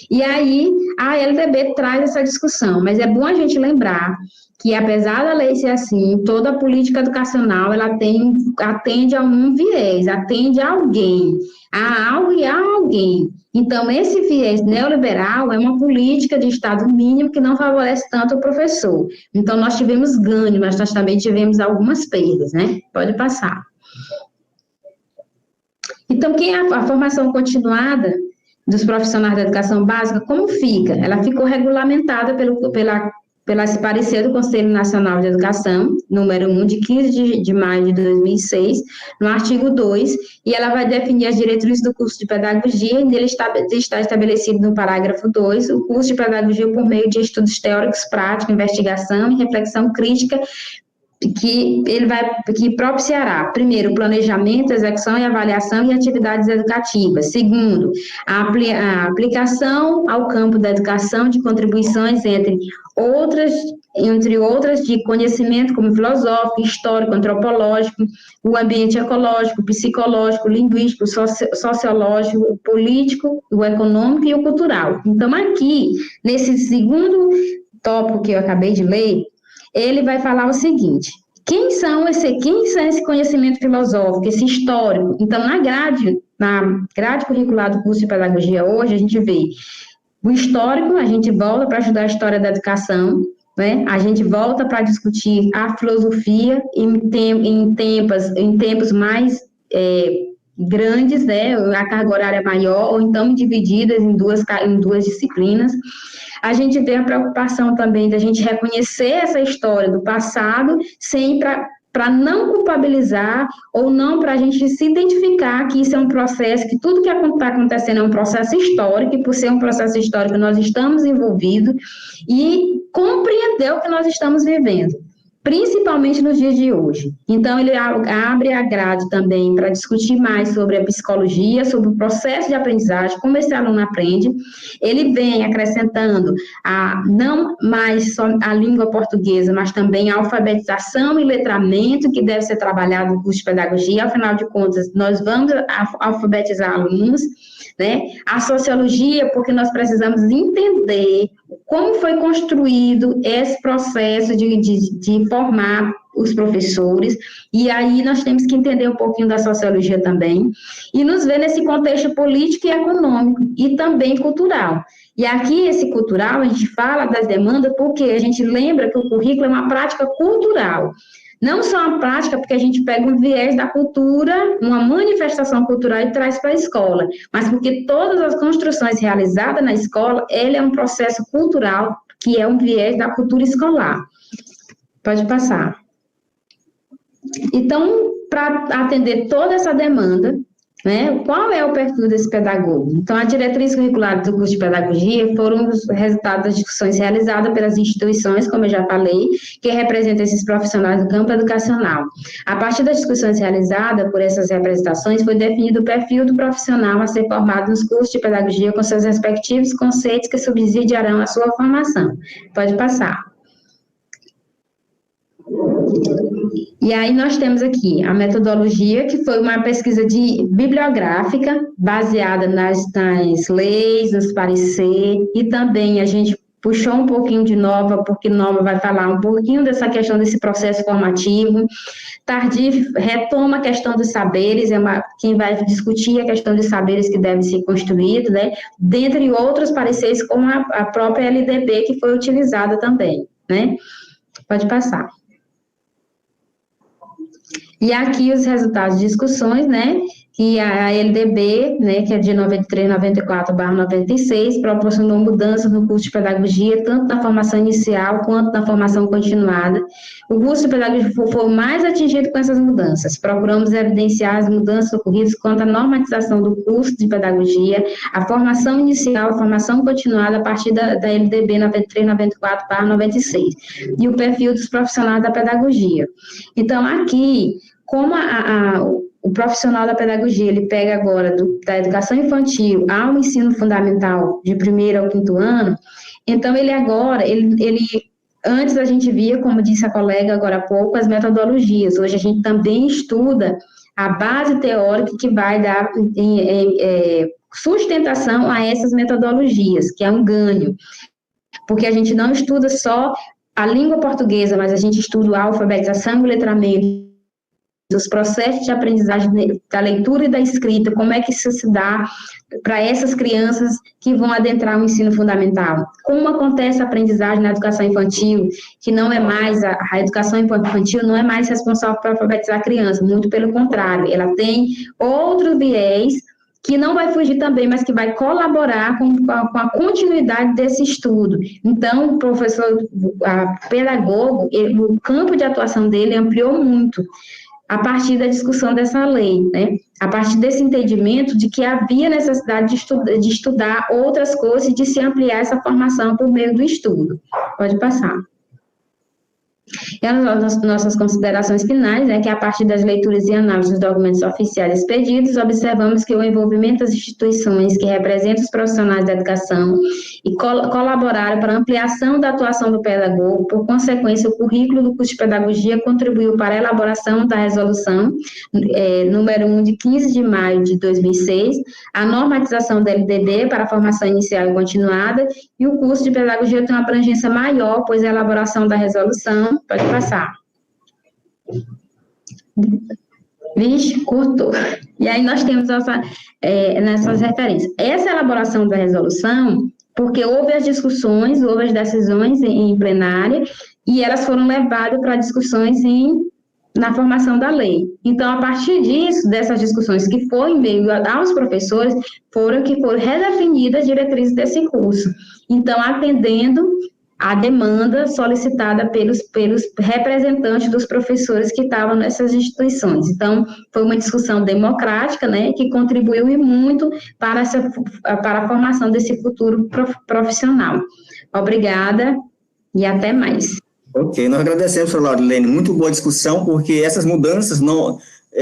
E aí, a LDB traz essa discussão, mas é bom a gente lembrar que, apesar da lei ser assim, toda a política educacional, ela atende a um viés, atende a alguém, a algo e a alguém. Então, esse viés neoliberal é uma política de Estado mínimo que não favorece tanto o professor. Então, nós tivemos ganho, mas nós também tivemos algumas perdas, né? Pode passar. Então, a formação continuada dos profissionais da educação básica, como fica? Ela ficou regulamentada pela esse parecer do Conselho Nacional de Educação, número 1, de 15 de maio de 2006, no artigo 2, e ela vai definir as diretrizes do curso de pedagogia, e nele está estabelecido no parágrafo 2, o curso de pedagogia por meio de estudos teóricos, práticos, investigação e reflexão crítica, que propiciará, primeiro, o planejamento, execução e avaliação e atividades educativas. Segundo, a aplicação ao campo da educação de contribuições entre outras de conhecimento como filosófico, histórico, antropológico, o ambiente ecológico, psicológico, linguístico, sociológico, o político, o econômico e o cultural. Então, aqui, nesse segundo tópico que eu acabei de ler, ele vai falar o seguinte: quem são esse conhecimento filosófico, esse histórico? Então, na grade curricular do curso de pedagogia hoje, a gente vê o histórico, a gente volta para estudar a história da educação, né? A gente volta para discutir a filosofia em tempos mais grandes, né? A carga horária maior, ou então divididas em duas disciplinas. A gente vê a preocupação também da gente reconhecer essa história do passado, para não culpabilizar, ou não para a gente se identificar que isso é um processo, que tudo que está acontecendo é um processo histórico, e por ser um processo histórico nós estamos envolvidos, e compreender o que nós estamos vivendo, principalmente nos dias de hoje. Então, ele abre a grade também para discutir mais sobre a psicologia, sobre o processo de aprendizagem, como esse aluno aprende. Ele vem acrescentando não mais só a língua portuguesa, mas também a alfabetização e letramento, que deve ser trabalhado no curso de pedagogia. Afinal de contas, nós vamos alfabetizar alunos, né? A sociologia, porque nós precisamos entender como foi construído esse processo de formar os professores, e aí nós temos que entender um pouquinho da sociologia também, e nos ver nesse contexto político e econômico, e também cultural. E aqui, esse cultural, a gente fala das demandas porque a gente lembra que o currículo é uma prática cultural. Não só uma prática, porque a gente pega um viés da cultura, uma manifestação cultural e traz para a escola, mas porque todas as construções realizadas na escola, ele é um processo cultural, que é um viés da cultura escolar. Pode passar. Então, para atender toda essa demanda, né, qual é o perfil desse pedagogo? Então, a diretriz curricular do curso de pedagogia foram os resultados das discussões realizadas pelas instituições, como eu já falei, que representam esses profissionais do campo educacional. A partir das discussões realizadas por essas representações, foi definido o perfil do profissional a ser formado nos cursos de pedagogia com seus respectivos conceitos que subsidiarão a sua formação. Pode passar. E aí nós temos aqui a metodologia, que foi uma pesquisa bibliográfica, baseada nas leis, nos pareceres, e também a gente puxou um pouquinho de Nova, porque Nova vai falar um pouquinho dessa questão desse processo formativo. Tardif retoma a questão dos saberes, quem vai discutir a questão dos saberes que devem ser construídos, né? Dentre outros pareceres, como a própria LDB, que foi utilizada também, né? Pode passar. E aqui os resultados de discussões, né, que a LDB, né, que é de 93/94/96, proporcionou mudanças no curso de pedagogia, tanto na formação inicial quanto na formação continuada. O curso de pedagogia foi o mais atingido com essas mudanças. Procuramos evidenciar as mudanças ocorridas quanto à normatização do curso de pedagogia, a formação inicial, a formação continuada a partir da LDB 93/94/96, e o perfil dos profissionais da pedagogia. Então, aqui, como o profissional da pedagogia, ele pega agora da educação infantil ao ensino fundamental, de 1º ao 5º ano, então antes a gente via, como disse a colega agora há pouco, as metodologias. Hoje a gente também estuda a base teórica que vai dar sustentação a essas metodologias, que é um ganho. Porque a gente não estuda só a língua portuguesa, mas a gente estuda a alfabetização e o letramento, os processos de aprendizagem da leitura e da escrita, como é que isso se dá para essas crianças que vão adentrar o ensino fundamental. Como acontece a aprendizagem na educação infantil, que não é mais, a educação infantil não é mais responsável por alfabetizar a criança, muito pelo contrário, ela tem outro viés que não vai fugir também, mas que vai colaborar com a continuidade desse estudo. Então, o professor pedagogo, o campo de atuação dele ampliou muito, a partir da discussão dessa lei, né? A partir desse entendimento de que havia necessidade de estudar outras coisas e de se ampliar essa formação por meio do estudo. Pode passar. E as nossas considerações finais, né, que a partir das leituras e análises dos documentos oficiais expedidos, observamos que o envolvimento das instituições que representam os profissionais da educação e colaboraram para a ampliação da atuação do pedagogo, por consequência, o currículo do curso de pedagogia contribuiu para a elaboração da resolução número 1 de 15 de maio de 2006, a normatização da LDB para a formação inicial e continuada, e o curso de pedagogia tem uma abrangência maior, pois a elaboração da resolução. Pode passar. Vixe, cortou. E aí nós temos nessas referências. Essa elaboração da resolução, porque houve as discussões, houve as decisões em plenária, e elas foram levadas para discussões na formação da lei. Então, a partir disso, dessas discussões que foi em meio aos professores, foram redefinidas as diretrizes desse curso. Então, atendendo a demanda solicitada pelos representantes dos professores que estavam nessas instituições. Então, foi uma discussão democrática, né, que contribuiu e muito para a formação desse futuro profissional. Obrigada e até mais. Ok, nós agradecemos, professora Laurilene, muito boa discussão, porque essas mudanças, não,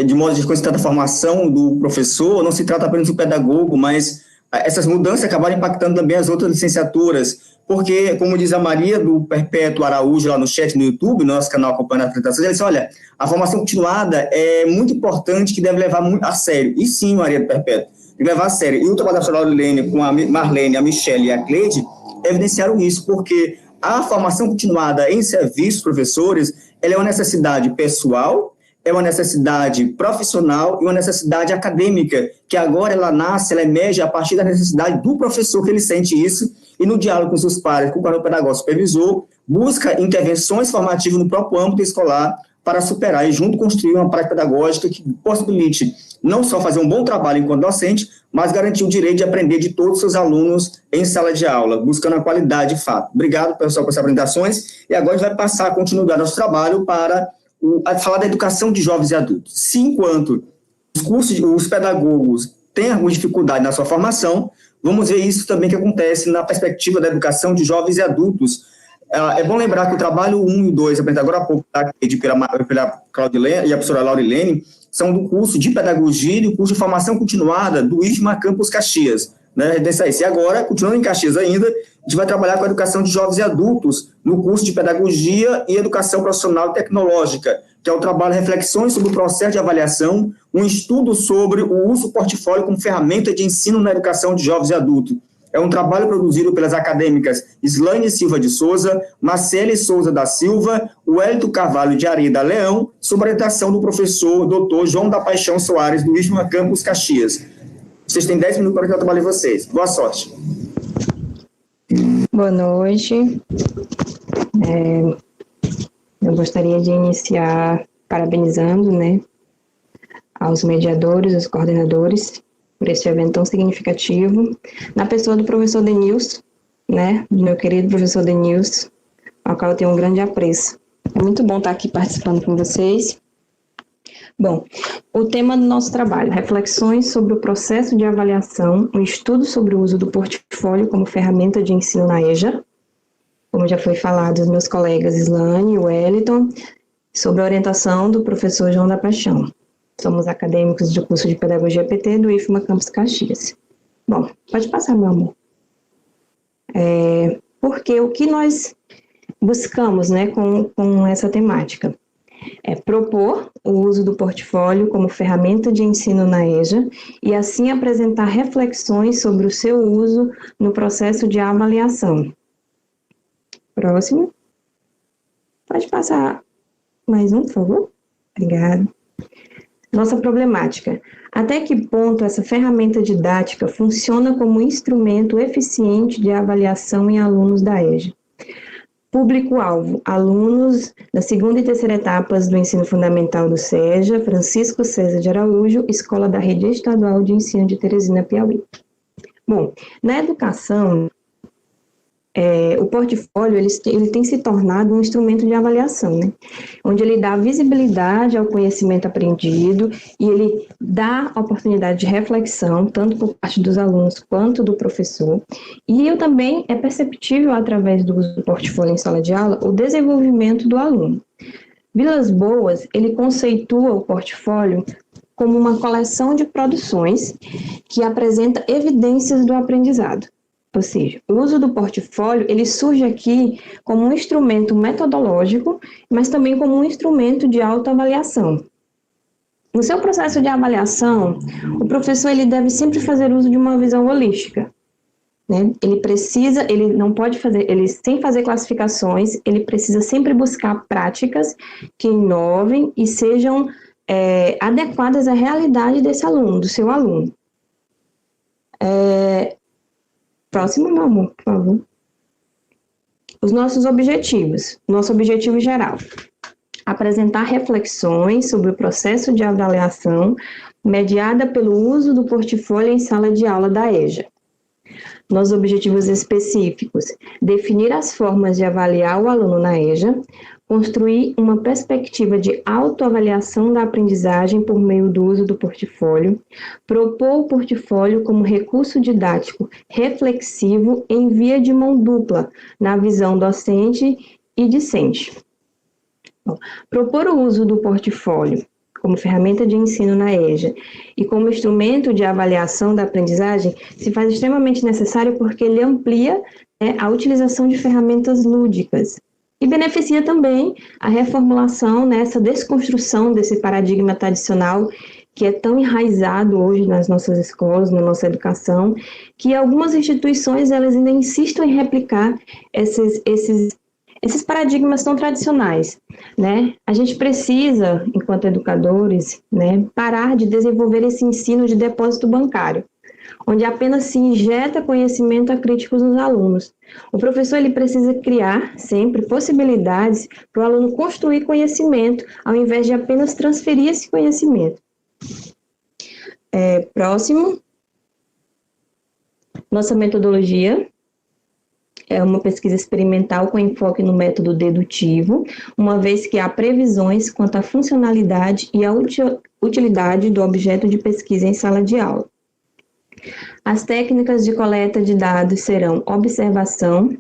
de modo de quando se trata da formação do professor, não se trata apenas do pedagogo, mas essas mudanças acabaram impactando também as outras licenciaturas, porque, como diz a Maria do Perpétuo Araújo lá no chat no YouTube, no nosso canal Acompanhando a Apresentação, ela disse, olha, a formação continuada é muito importante, que deve levar muito a sério. E sim, Maria do Perpétuo, deve levar a sério. E o trabalho da professora Laurilene com a Marlene, a Michelle e a Cleide evidenciaram isso, porque a formação continuada em serviços professores, ela é uma necessidade pessoal, é uma necessidade profissional e uma necessidade acadêmica, que agora ela nasce, ela emerge a partir da necessidade do professor, que ele sente isso, e no diálogo com seus pares, com o quadro pedagógico supervisor, busca intervenções formativas no próprio âmbito escolar para superar e junto construir uma prática pedagógica que possibilite não só fazer um bom trabalho enquanto docente, mas garantir o direito de aprender de todos os seus alunos em sala de aula, buscando a qualidade de fato. Obrigado, pessoal, por essas apresentações, e agora a gente vai passar a continuidade do nosso trabalho para falar da educação de jovens e adultos. Se enquanto os pedagogos têm alguma dificuldade na sua formação, vamos ver isso também que acontece na perspectiva da educação de jovens e adultos. É bom lembrar que o trabalho 1 e 2, apresentado agora há pouco, pela Claudilene e a professora Laurilene, são do curso de pedagogia e do curso de formação continuada do IFMA Campus Caxias. Né? E agora, continuando em Caxias ainda, a gente vai trabalhar com a educação de jovens e adultos no curso de pedagogia e educação profissional e tecnológica, que é o trabalho Reflexões sobre o processo de avaliação, um estudo sobre o uso do portfólio como ferramenta de ensino na educação de jovens e adultos. É um trabalho produzido pelas acadêmicas Islaine Silva de Souza, Marcele Souza da Silva, Wellington Carvalho de Areda Leão, sob a orientação do professor Dr. João da Paixão Soares, do IFMA Campus Caxias. Vocês têm 10 minutos para que eu trabalhe vocês. Boa sorte. Boa noite. Eu gostaria de iniciar parabenizando, né, aos mediadores, aos coordenadores, por esse evento tão significativo, na pessoa do professor Denilson, né, do meu querido professor Denilson, ao qual eu tenho um grande apreço. É muito bom estar aqui participando com vocês. Bom, o tema do nosso trabalho, reflexões sobre o processo de avaliação, um estudo sobre o uso do portfólio como ferramenta de ensino na EJA, como já foi falado dos meus colegas Islane e Wellington, sobre a orientação do professor João da Paixão. Somos acadêmicos do curso de Pedagogia PT do IFMA Campus Caxias. Bom, pode passar, meu amor. Porque o que nós buscamos, né, com essa temática é propor o uso do portfólio como ferramenta de ensino na EJA e assim apresentar reflexões sobre o seu uso no processo de avaliação. Próximo. Pode passar mais um, por favor? Obrigada. Nossa problemática. Até que ponto essa ferramenta didática funciona como instrumento eficiente de avaliação em alunos da EJA? Público-alvo, alunos da segunda e terceira etapas do ensino fundamental do SEJA, Francisco César de Araújo, Escola da Rede Estadual de Ensino de Teresina, Piauí. Bom, na educação, o portfólio ele tem se tornado um instrumento de avaliação, né? Onde ele dá visibilidade ao conhecimento aprendido e ele dá oportunidade de reflexão, tanto por parte dos alunos quanto do professor. E também é perceptível, através do uso do portfólio em sala de aula, o desenvolvimento do aluno. Vilas Boas, ele conceitua o portfólio como uma coleção de produções que apresenta evidências do aprendizado. Ou seja, o uso do portfólio, ele surge aqui como um instrumento metodológico, mas também como um instrumento de autoavaliação. No seu processo de avaliação, o professor ele deve sempre fazer uso de uma visão holística, né? Ele não pode fazer, sem fazer classificações, ele precisa sempre buscar práticas que inovem e sejam adequadas à realidade desse aluno, do seu aluno. Próximo, meu amor, por favor. Os nossos objetivos. Nosso objetivo geral. Apresentar reflexões sobre o processo de avaliação mediada pelo uso do portfólio em sala de aula da EJA. Nossos objetivos específicos. Definir as formas de avaliar o aluno na EJA. Construir uma perspectiva de autoavaliação da aprendizagem por meio do uso do portfólio, propor o portfólio como recurso didático reflexivo em via de mão dupla, na visão docente e discente. Bom, propor o uso do portfólio como ferramenta de ensino na EJA e como instrumento de avaliação da aprendizagem se faz extremamente necessário porque ele amplia a utilização de ferramentas lúdicas, e beneficia também a reformulação, essa desconstrução desse paradigma tradicional que é tão enraizado hoje nas nossas escolas, na nossa educação, que algumas instituições elas ainda insistem em replicar esses paradigmas tão tradicionais, né? A gente precisa, enquanto educadores, parar de desenvolver esse ensino de depósito bancário, onde apenas se injeta conhecimento acrítico nos alunos. O professor ele precisa criar sempre possibilidades para o aluno construir conhecimento, ao invés de apenas transferir esse conhecimento. Próximo. Nossa metodologia é uma pesquisa experimental com enfoque no método dedutivo, uma vez que há previsões quanto à funcionalidade e à utilidade do objeto de pesquisa em sala de aula. As técnicas de coleta de dados serão observação,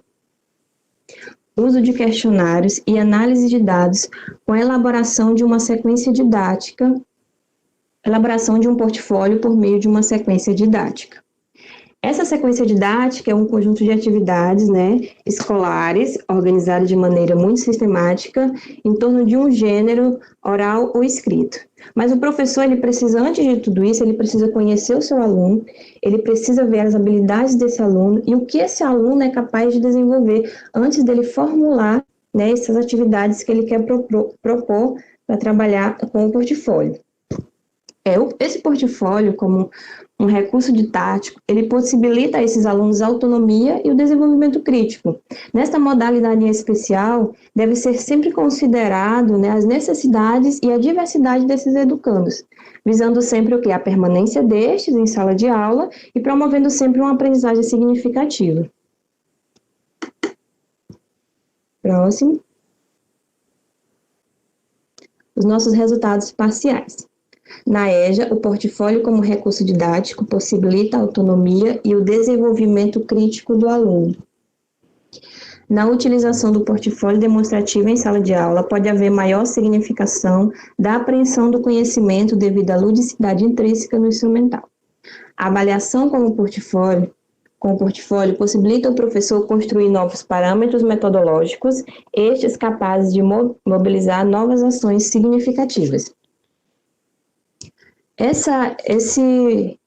uso de questionários e análise de dados com a elaboração de uma sequência didática, elaboração de um portfólio por meio de uma sequência didática. Essa sequência didática é um conjunto de atividades, escolares, organizadas de maneira muito sistemática, em torno de um gênero oral ou escrito. Mas o professor, ele precisa, antes de tudo isso, ele precisa conhecer o seu aluno, ele precisa ver as habilidades desse aluno e o que esse aluno é capaz de desenvolver antes dele formular, essas atividades que ele quer propor para trabalhar com o portfólio. Esse portfólio, como um recurso didático, ele possibilita a esses alunos a autonomia e o desenvolvimento crítico. Nesta modalidade em especial, deve ser sempre considerado, né, as necessidades e a diversidade desses educandos, visando sempre o quê? A permanência destes em sala de aula e promovendo sempre uma aprendizagem significativa. Próximo. Os nossos resultados parciais. Na EJA, o portfólio como recurso didático possibilita a autonomia e o desenvolvimento crítico do aluno. Na utilização do portfólio demonstrativo em sala de aula, pode haver maior significação da apreensão do conhecimento devido à ludicidade intrínseca no instrumental. A avaliação com o portfólio possibilita ao professor construir novos parâmetros metodológicos, estes capazes de mobilizar novas ações significativas. Esse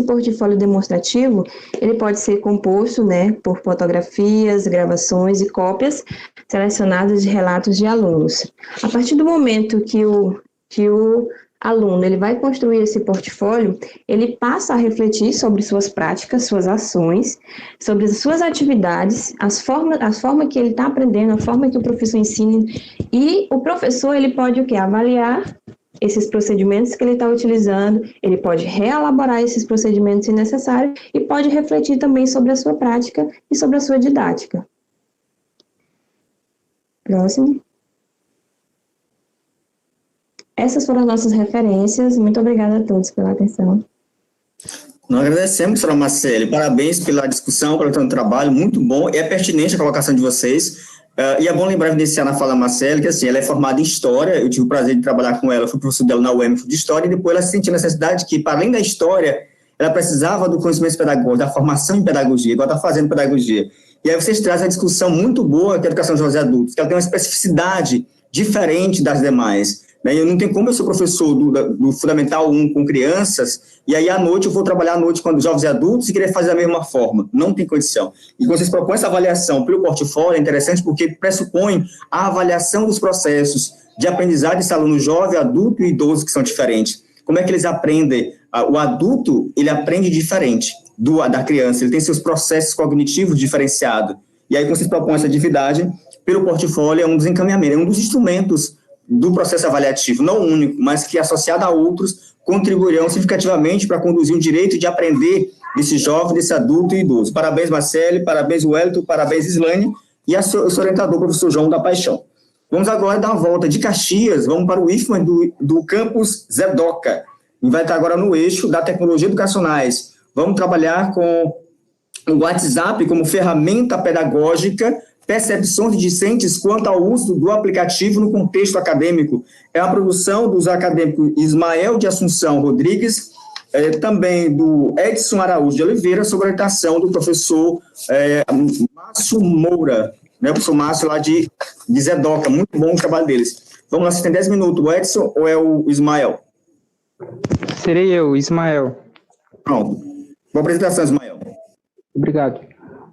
portfólio demonstrativo, ele pode ser composto, né, por fotografias, gravações e cópias selecionadas de relatos de alunos. A partir do momento que o aluno ele vai construir esse portfólio, ele passa a refletir sobre suas práticas, suas ações, sobre as suas atividades, a forma que ele está aprendendo, a forma que o professor ensina, e o professor ele pode o quê? Avaliar esses procedimentos que ele está utilizando, ele pode reelaborar esses procedimentos se necessário e pode refletir também sobre a sua prática e sobre a sua didática. Próximo. Essas foram as nossas referências. Muito obrigada a todos pela atenção. Nós agradecemos, professora Marcele. Parabéns pela discussão, pelo seu trabalho, muito bom. É pertinente a colocação de vocês. E é bom lembrar, evidenciar na fala da Marcele, que assim, ela é formada em História, eu tive o prazer de trabalhar com ela, fui professor dela na UEM de História, e depois ela sentiu a necessidade que, para além da História, ela precisava do conhecimento pedagógico, da formação em pedagogia, igual está fazendo pedagogia. E aí vocês trazem a discussão muito boa que é a educação de jovens adultos, que ela tem uma especificidade diferente das demais. Eu não tenho como eu ser professor do Fundamental 1 com crianças, e aí à noite eu vou trabalhar à noite com os jovens adultos e querer fazer da mesma forma. Não tem condição. E quando vocês propõem essa avaliação pelo portfólio, é interessante porque pressupõe a avaliação dos processos de aprendizagem desse aluno jovem, adulto e idoso que são diferentes. Como é que eles aprendem? O adulto, ele aprende diferente da criança, ele tem seus processos cognitivos diferenciados. E aí quando vocês propõem essa atividade, pelo portfólio é um dos encaminhamentos, é um dos instrumentos do processo avaliativo, não único, mas que, associado a outros, contribuirão significativamente para conduzir o direito de aprender desse jovem, desse adulto e idoso. Parabéns, Marcele, parabéns, Wellington, parabéns, Islane, e o seu orientador, professor João da Paixão. Vamos agora dar uma volta de Caxias, vamos para o IFMA do campus Zedoca, e vai estar agora no eixo da tecnologia educacionais. Vamos trabalhar com o WhatsApp como ferramenta pedagógica, percepções de discentes quanto ao uso do aplicativo no contexto acadêmico. É a produção dos acadêmicos Ismael de Assunção Rodrigues, também do Edson Araújo de Oliveira, sob a orientação do professor Márcio Moura, né, o professor Márcio lá de Zedoca. Muito bom o trabalho deles. Vamos lá, você tem 10 minutos, o Edson ou é o Ismael? Serei eu, Ismael. Pronto. Boa apresentação, Ismael. Obrigado.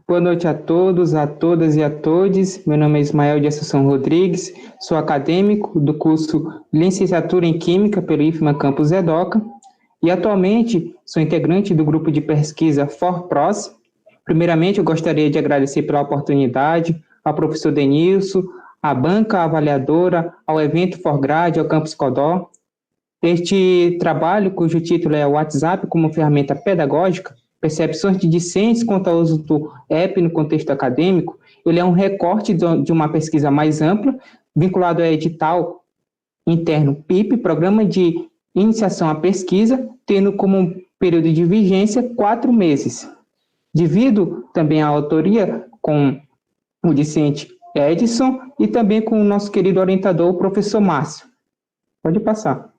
Boa noite a todos, a todas e a todes. Meu nome é Ismael de Assunção Rodrigues, sou acadêmico do curso Licenciatura em Química pelo IFMA Campus Zedoca e atualmente sou integrante do grupo de pesquisa ForPros. Primeiramente, eu gostaria de agradecer pela oportunidade ao professor Denilson, à banca avaliadora, ao evento ForGrade, ao Campus Codó. Este trabalho, cujo título é o WhatsApp como ferramenta pedagógica, percepções de discentes quanto ao uso do app no contexto acadêmico, ele é um recorte de uma pesquisa mais ampla, vinculado ao edital interno PIP, Programa de Iniciação à Pesquisa, tendo como período de vigência 4 meses. Devido também à autoria com o discente Edson e também com o nosso querido orientador, o professor Márcio. Pode passar.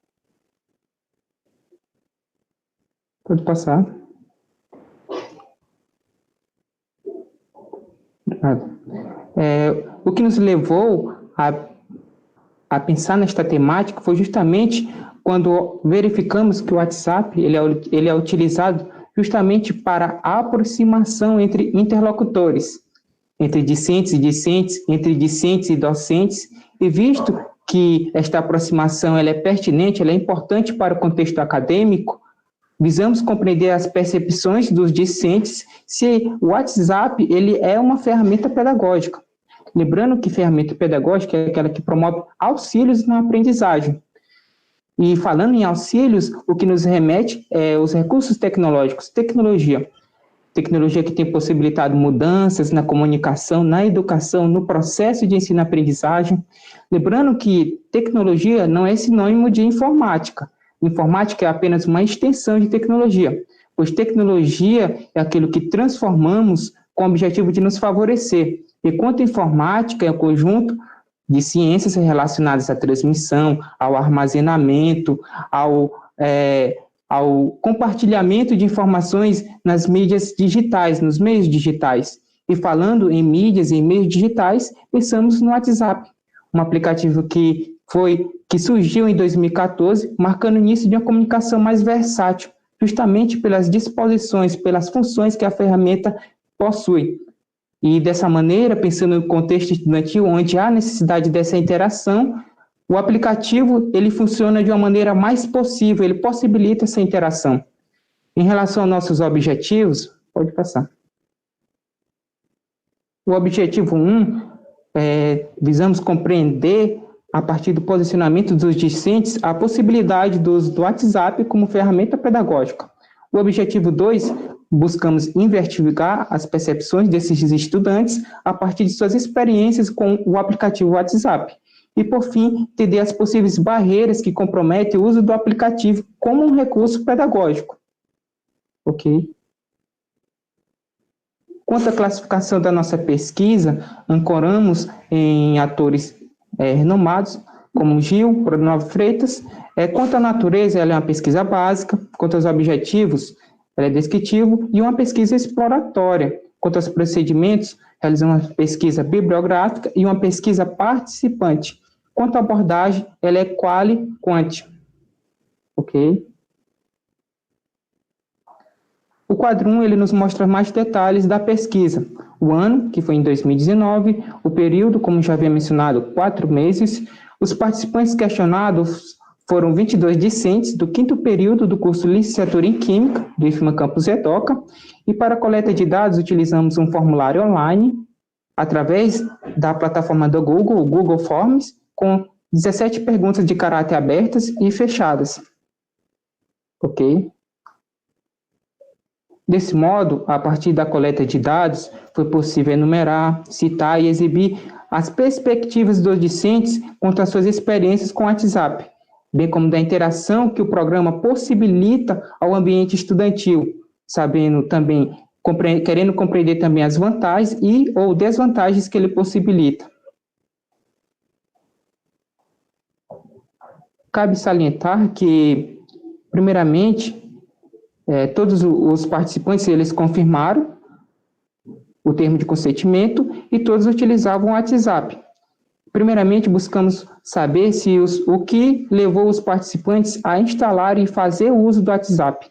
Pode passar. O que nos levou a pensar nesta temática foi justamente quando verificamos que o WhatsApp ele é utilizado justamente para a aproximação entre interlocutores, entre discentes e discentes, entre discentes e docentes, e visto que esta aproximação ela é pertinente, ela é importante para o contexto acadêmico, visamos compreender as percepções dos discentes se o WhatsApp ele é uma ferramenta pedagógica. Lembrando que ferramenta pedagógica é aquela que promove auxílios na aprendizagem. E falando em auxílios, o que nos remete é os recursos tecnológicos, tecnologia. Tecnologia que tem possibilitado mudanças na comunicação, na educação, no processo de ensino-aprendizagem. Lembrando que tecnologia não é sinônimo de informática. Informática é apenas uma extensão de tecnologia, pois tecnologia é aquilo que transformamos com o objetivo de nos favorecer, enquanto informática é um conjunto de ciências relacionadas à transmissão, ao armazenamento, ao compartilhamento de informações nas mídias digitais, nos meios digitais. E falando em mídias e em meios digitais, pensamos no WhatsApp, um aplicativo que surgiu em 2014, marcando o início de uma comunicação mais versátil, justamente pelas disposições, pelas funções que a ferramenta possui. E dessa maneira, pensando no contexto estudantil, onde há necessidade dessa interação, o aplicativo ele funciona de uma maneira mais possível, ele possibilita essa interação. Em relação aos nossos objetivos, pode passar. O objetivo 1, visamos compreender, a partir do posicionamento dos discentes, a possibilidade do uso do WhatsApp como ferramenta pedagógica. O objetivo 2, buscamos investigar as percepções desses estudantes a partir de suas experiências com o aplicativo WhatsApp. E, por fim, entender as possíveis barreiras que comprometem o uso do aplicativo como um recurso pedagógico. Ok? Quanto à classificação da nossa pesquisa, ancoramos em atores renomados, como Gil, Prodinov Freitas. Quanto à natureza, ela é uma pesquisa básica. Quanto aos objetivos, ela é descritivo e uma pesquisa exploratória. Quanto aos procedimentos, realizamos uma pesquisa bibliográfica e uma pesquisa participante. Quanto à abordagem, ela é quali-quant. Ok? O quadro 1, ele nos mostra mais detalhes da pesquisa. O ano, que foi em 2019, o período, como já havia mencionado, 4 meses. Os participantes questionados foram 22 discentes do 5º período do curso Licenciatura em Química, do IFMA Campus EDOCA, e para a coleta de dados utilizamos um formulário online, através da plataforma do Google, o Google Forms, com 17 perguntas de caráter abertas e fechadas. Ok? Desse modo, a partir da coleta de dados, foi possível enumerar, citar e exibir as perspectivas dos discentes quanto às suas experiências com o WhatsApp, bem como da interação que o programa possibilita ao ambiente estudantil, sabendo também, querendo compreender também as vantagens e ou desvantagens que ele possibilita. Cabe salientar que, primeiramente, todos os participantes, eles confirmaram o termo de consentimento e todos utilizavam o WhatsApp. Primeiramente, buscamos saber o que levou os participantes a instalar e fazer o uso do WhatsApp.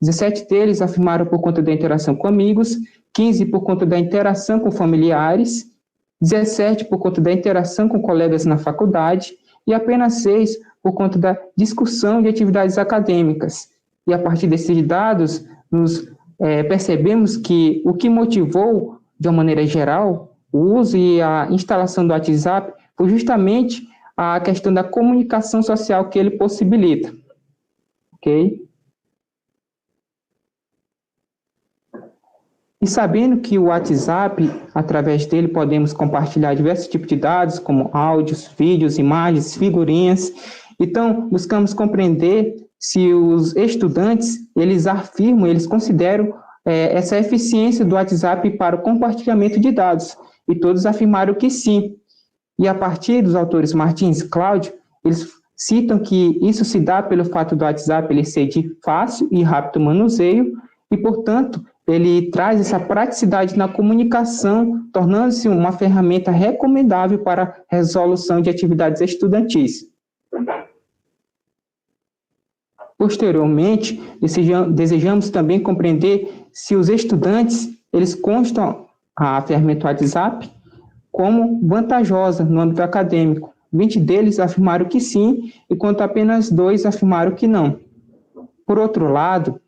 17 deles afirmaram por conta da interação com amigos, 15 por conta da interação com familiares, 17 por conta da interação com colegas na faculdade e apenas 6 por conta da discussão de atividades acadêmicas. E a partir desses dados, percebemos que o que motivou, de uma maneira geral, o uso e a instalação do WhatsApp foi justamente a questão da comunicação social que ele possibilita. Ok? E sabendo que o WhatsApp, através dele, podemos compartilhar diversos tipos de dados, como áudios, vídeos, imagens, figurinhas. Então, buscamos compreender se os estudantes, eles consideram essa eficiência do WhatsApp para o compartilhamento de dados, e todos afirmaram que sim. E a partir dos autores Martins e Cláudio, eles citam que isso se dá pelo fato do WhatsApp ele ser de fácil e rápido manuseio, e, portanto, ele traz essa praticidade na comunicação, tornando-se uma ferramenta recomendável para a resolução de atividades estudantis. Posteriormente, desejamos também compreender se os estudantes, eles constam a ferramenta WhatsApp como vantajosa no âmbito acadêmico, 20 deles afirmaram que sim, enquanto apenas 2 afirmaram que não. Por outro lado,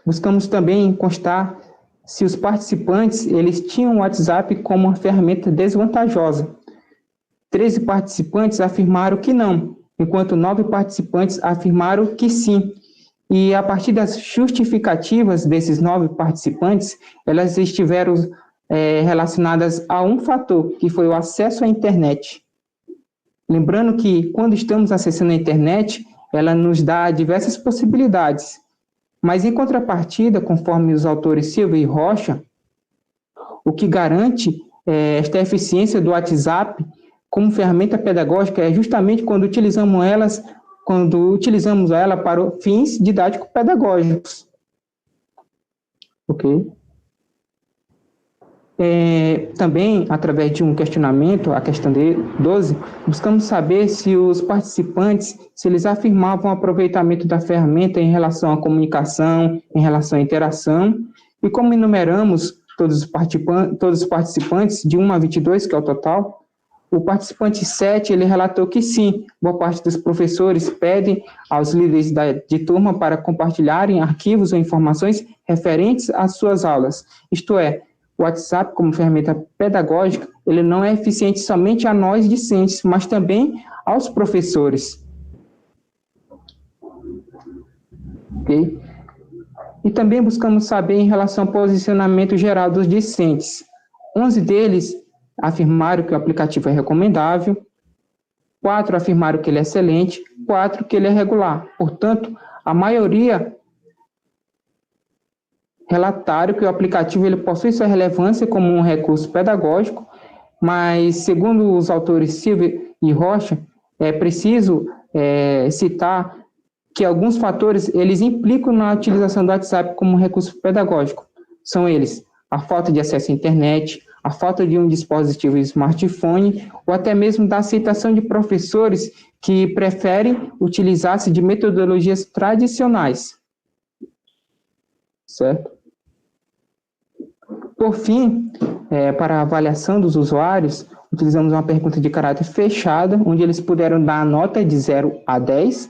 buscamos também constar se os participantes eles tinham o WhatsApp como uma ferramenta desvantajosa. 13 participantes afirmaram que não, enquanto 9 participantes afirmaram que sim. E a partir das justificativas desses 9 participantes, elas estiveram relacionadas a um fator, que foi o acesso à internet. Lembrando que, quando estamos acessando a internet, ela nos dá diversas possibilidades. Mas, em contrapartida, conforme os autores Silva e Rocha, o que garante esta eficiência do WhatsApp como ferramenta pedagógica é justamente quando utilizamos ela para fins didático-pedagógicos. Ok? Também, através de um questionamento, a questão 12, buscamos saber se os participantes, se eles afirmavam o aproveitamento da ferramenta em relação à comunicação, em relação à interação, e como enumeramos todos os participantes, de 1 a 22, que é o total, o participante 7, ele relatou que sim, boa parte dos professores pedem aos líderes de turma para compartilharem arquivos ou informações referentes às suas aulas. Isto é, o WhatsApp, como ferramenta pedagógica, ele não é eficiente somente a nós discentes, mas também aos professores. Ok? E também buscamos saber em relação ao posicionamento geral dos discentes. 11 deles afirmaram que o aplicativo é recomendável, 4 afirmaram que ele é excelente, 4 que ele é regular. Portanto, a maioria relataram que o aplicativo ele possui sua relevância como um recurso pedagógico, mas, segundo os autores Silva e Rocha, é preciso citar que alguns fatores eles implicam na utilização do WhatsApp como recurso pedagógico. São eles a falta de acesso à internet, a falta de um dispositivo smartphone, ou até mesmo da aceitação de professores que preferem utilizar-se de metodologias tradicionais. Certo? Por fim, para a avaliação dos usuários, utilizamos uma pergunta de caráter fechado, onde eles puderam dar a nota de 0 a 10,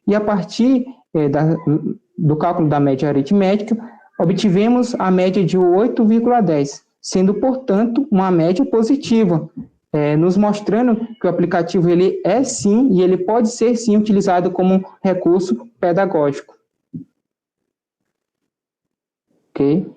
e a partir do cálculo da média aritmética, obtivemos a média de 8,10, sendo, portanto, uma média positiva, nos mostrando que o aplicativo ele é sim, e ele pode ser sim utilizado como recurso pedagógico. Ok?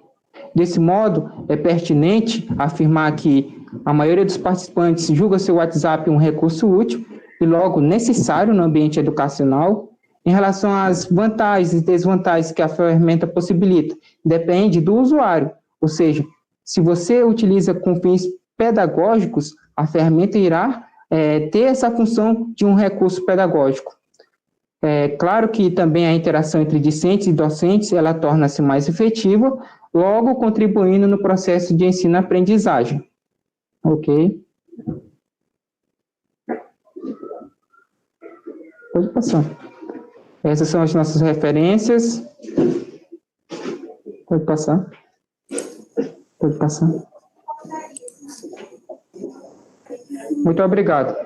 Desse modo, é pertinente afirmar que a maioria dos participantes julga seu WhatsApp um recurso útil e logo necessário no ambiente educacional. Em relação às vantagens e desvantagens que a ferramenta possibilita, depende do usuário, ou seja, se você utiliza com fins pedagógicos, a ferramenta irá ter essa função de um recurso pedagógico. É claro que também a interação entre discentes e docentes, ela torna-se mais efetiva, logo contribuindo no processo de ensino-aprendizagem. Ok? Pode passar. Essas são as nossas referências. Pode passar. Pode passar. Muito obrigado.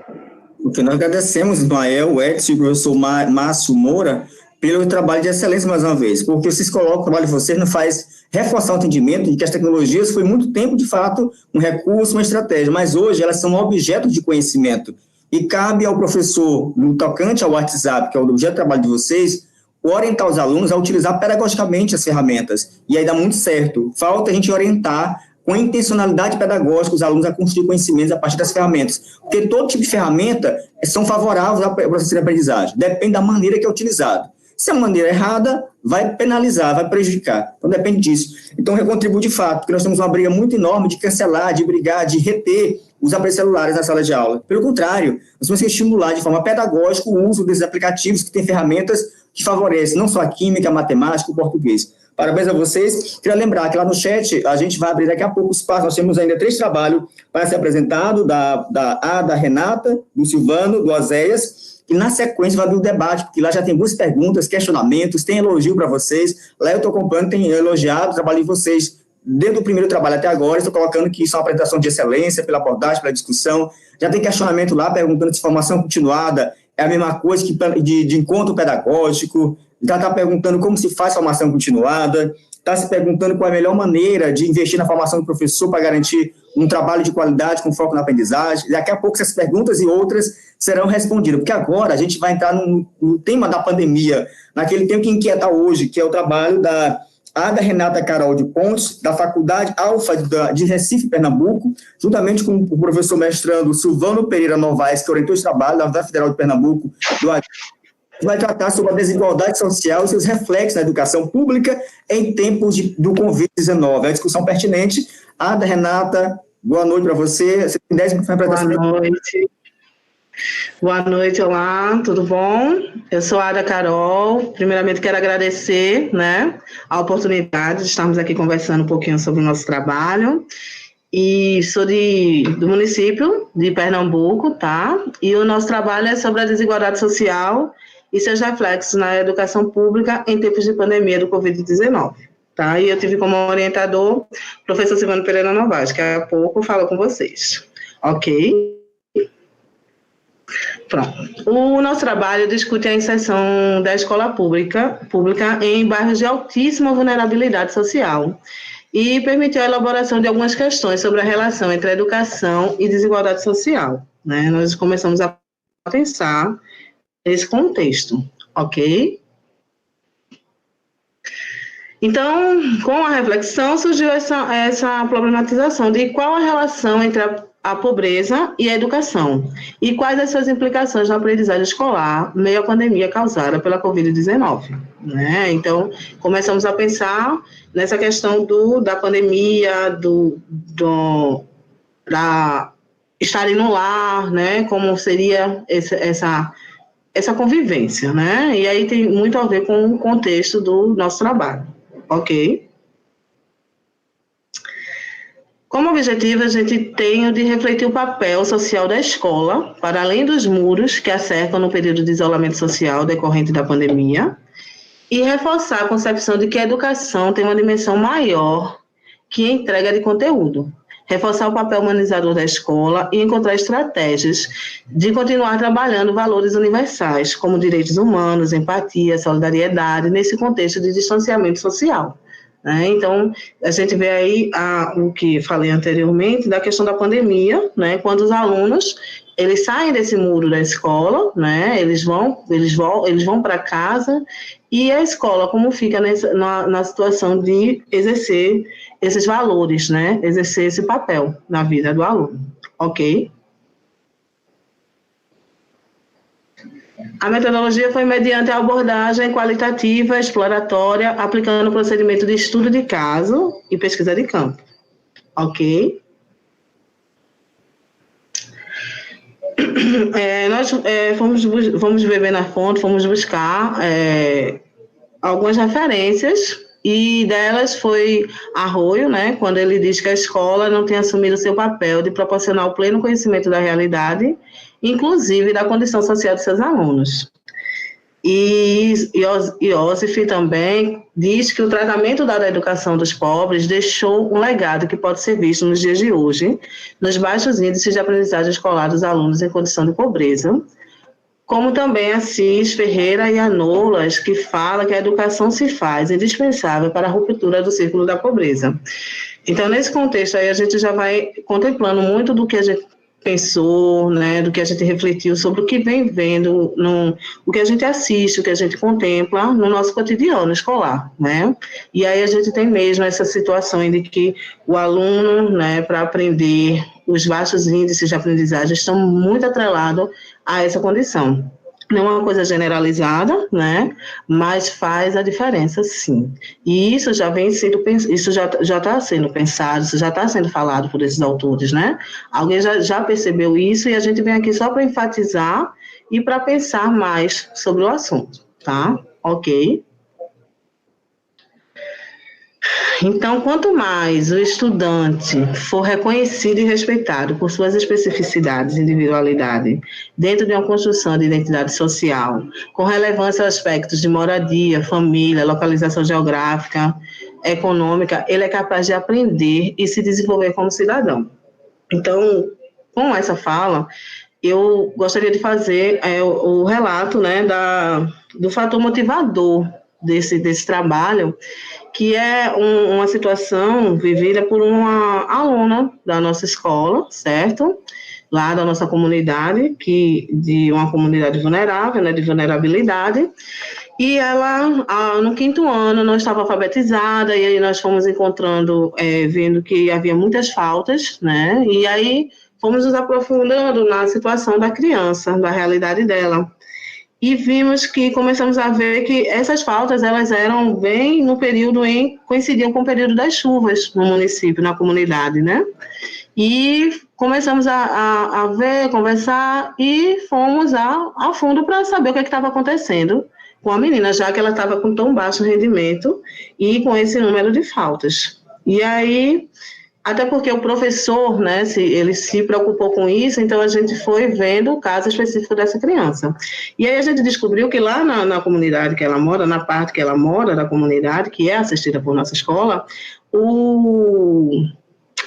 Porque nós agradecemos, Ismael, Edson e o professor Márcio Moura, pelo trabalho de excelência mais uma vez, porque vocês colocam o trabalho de vocês, não faz reforçar o entendimento de que as tecnologias foi muito tempo, de fato, um recurso, uma estratégia, mas hoje elas são objeto de conhecimento. E cabe ao professor, no tocante ao WhatsApp, que é o objeto de trabalho de vocês, orientar os alunos a utilizar pedagogicamente as ferramentas. E aí dá muito certo. Falta a gente orientar com intencionalidade pedagógica os alunos a construir conhecimentos a partir das ferramentas. Porque todo tipo de ferramenta são favoráveis ao processo de aprendizagem. Depende da maneira que é utilizado. Se a maneira errada, vai penalizar, vai prejudicar. Então, depende disso. Então, eu contribuo de fato, porque nós temos uma briga muito enorme de cancelar, de brigar, de reter os aparelhos celulares na sala de aula. Pelo contrário, nós temos que estimular de forma pedagógica o uso desses aplicativos que têm ferramentas que favorecem não só a química, a matemática, o português. Parabéns a vocês. Queria lembrar que lá no chat, a gente vai abrir daqui a pouco o espaço. Nós temos ainda 3 trabalhos para ser apresentado, da Renata, do Silvano, do Oséias. E, na sequência, vai abrir o debate, porque lá já tem duas perguntas, questionamentos, tem elogio para vocês. Lá eu estou acompanhando, tem elogiado o trabalho de vocês desde o primeiro trabalho até agora, estou colocando que isso é uma apresentação de excelência, pela abordagem, pela discussão. Já tem questionamento lá perguntando se formação continuada é a mesma coisa que de encontro pedagógico, já está perguntando como se faz formação continuada, está se perguntando qual é a melhor maneira de investir na formação do professor para garantir um trabalho de qualidade com foco na aprendizagem. Daqui a pouco essas perguntas e outras serão respondidas, porque agora a gente vai entrar no tema da pandemia, naquele tema que inquieta hoje, que é o trabalho da Ada Renata Carol de Pontes, da Faculdade Alfa de Recife, Pernambuco, juntamente com o professor mestrando Silvano Pereira Novaes, que orientou esse trabalho da Universidade Federal de Pernambuco, que vai tratar sobre a desigualdade social e seus reflexos na educação pública em tempos do Covid-19. É uma discussão pertinente. Ada Renata, boa noite para você. Você tem 10 minutos para apresentar. Boa noite. Boa noite, olá, tudo bom? Eu sou a Ada Carol. Primeiramente, quero agradecer, a oportunidade de estarmos aqui conversando um pouquinho sobre o nosso trabalho. E sou do município de Pernambuco, tá? E o nosso trabalho é sobre a desigualdade social e seus reflexos na educação pública em tempos de pandemia do Covid-19, tá? E eu tive como orientador o professor Silvano Pereira Novaes, que há pouco falou com vocês, ok? Pronto. O nosso trabalho discute a inserção da escola pública em bairros de altíssima vulnerabilidade social e permitiu a elaboração de algumas questões sobre a relação entre a educação e desigualdade social, Nós começamos a pensar nesse contexto, ok? Então, com a reflexão, surgiu essa problematização de qual a relação entre a pobreza e a educação, e quais as suas implicações na aprendizagem escolar, meio à pandemia causada pela Covid-19, Então, começamos a pensar nessa questão da pandemia, da estarem no lar, como seria essa convivência, E aí tem muito a ver com o contexto do nosso trabalho, ok? Como objetivo, a gente tem o de refletir o papel social da escola, para além dos muros que a cercam no período de isolamento social decorrente da pandemia, e reforçar a concepção de que a educação tem uma dimensão maior que a entrega de conteúdo, reforçar o papel humanizador da escola e encontrar estratégias de continuar trabalhando valores universais, como direitos humanos, empatia, solidariedade, nesse contexto de distanciamento social. Então, a gente vê aí o que falei anteriormente, da questão da pandemia, quando os alunos, eles saem desse muro da escola, eles vão para casa, e a escola, como fica na situação de exercer esses valores, exercer esse papel na vida do aluno, ok? A metodologia foi mediante a abordagem qualitativa, exploratória, aplicando o procedimento de estudo de caso e pesquisa de campo. Ok? Nós fomos beber na fonte, fomos buscar algumas referências, e delas foi Arroio, quando ele diz que a escola não tem assumido o seu papel de proporcionar o pleno conhecimento da realidade, inclusive da condição social de seus alunos. E Iosif também diz que o tratamento dado à educação dos pobres deixou um legado que pode ser visto nos dias de hoje, nos baixos índices de aprendizagem escolar dos alunos em condição de pobreza, como também a Cis Ferreira e a Nolas, que fala que a educação se faz indispensável para a ruptura do círculo da pobreza. Então, nesse contexto aí, a gente já vai contemplando muito do que a gente pensou, do que a gente refletiu sobre o que vem vendo, o que a gente assiste, o que a gente contempla no nosso cotidiano escolar, E aí a gente tem mesmo essa situação de que o aluno, para aprender, os baixos índices de aprendizagem estão muito atrelados a essa condição. Não é uma coisa generalizada, mas faz a diferença, sim. E isso já vem sendo, isso já está sendo pensado, isso já está sendo falado por esses autores, Alguém já percebeu isso, e a gente vem aqui só para enfatizar e para pensar mais sobre o assunto, tá? Ok? Então, quanto mais o estudante for reconhecido e respeitado por suas especificidades e individualidade dentro de uma construção de identidade social, com relevância a aspectos de moradia, família, localização geográfica, econômica, ele é capaz de aprender e se desenvolver como cidadão. Então, com essa fala, eu gostaria de fazer o relato, né, do fator motivador desse trabalho, que é uma situação vivida por uma aluna da nossa escola, certo? Lá da nossa comunidade, de uma comunidade vulnerável, né, de vulnerabilidade, e ela, no 5º ano, não estava alfabetizada, e aí nós fomos encontrando, vendo que havia muitas faltas, né, e aí fomos nos aprofundando na situação da criança, da realidade dela. E vimos que, começamos a ver que essas faltas, elas eram bem no período coincidiam com o período das chuvas no município, na comunidade, né? E começamos a ver, conversar, e fomos a fundo para saber o que estava acontecendo com a menina, já que ela estava com tão baixo rendimento e com esse número de faltas. E aí, até porque o professor, né, ele se preocupou com isso, então a gente foi vendo o caso específico dessa criança. E aí a gente descobriu que lá na comunidade que ela mora, na parte que ela mora da comunidade, que é assistida por nossa escola,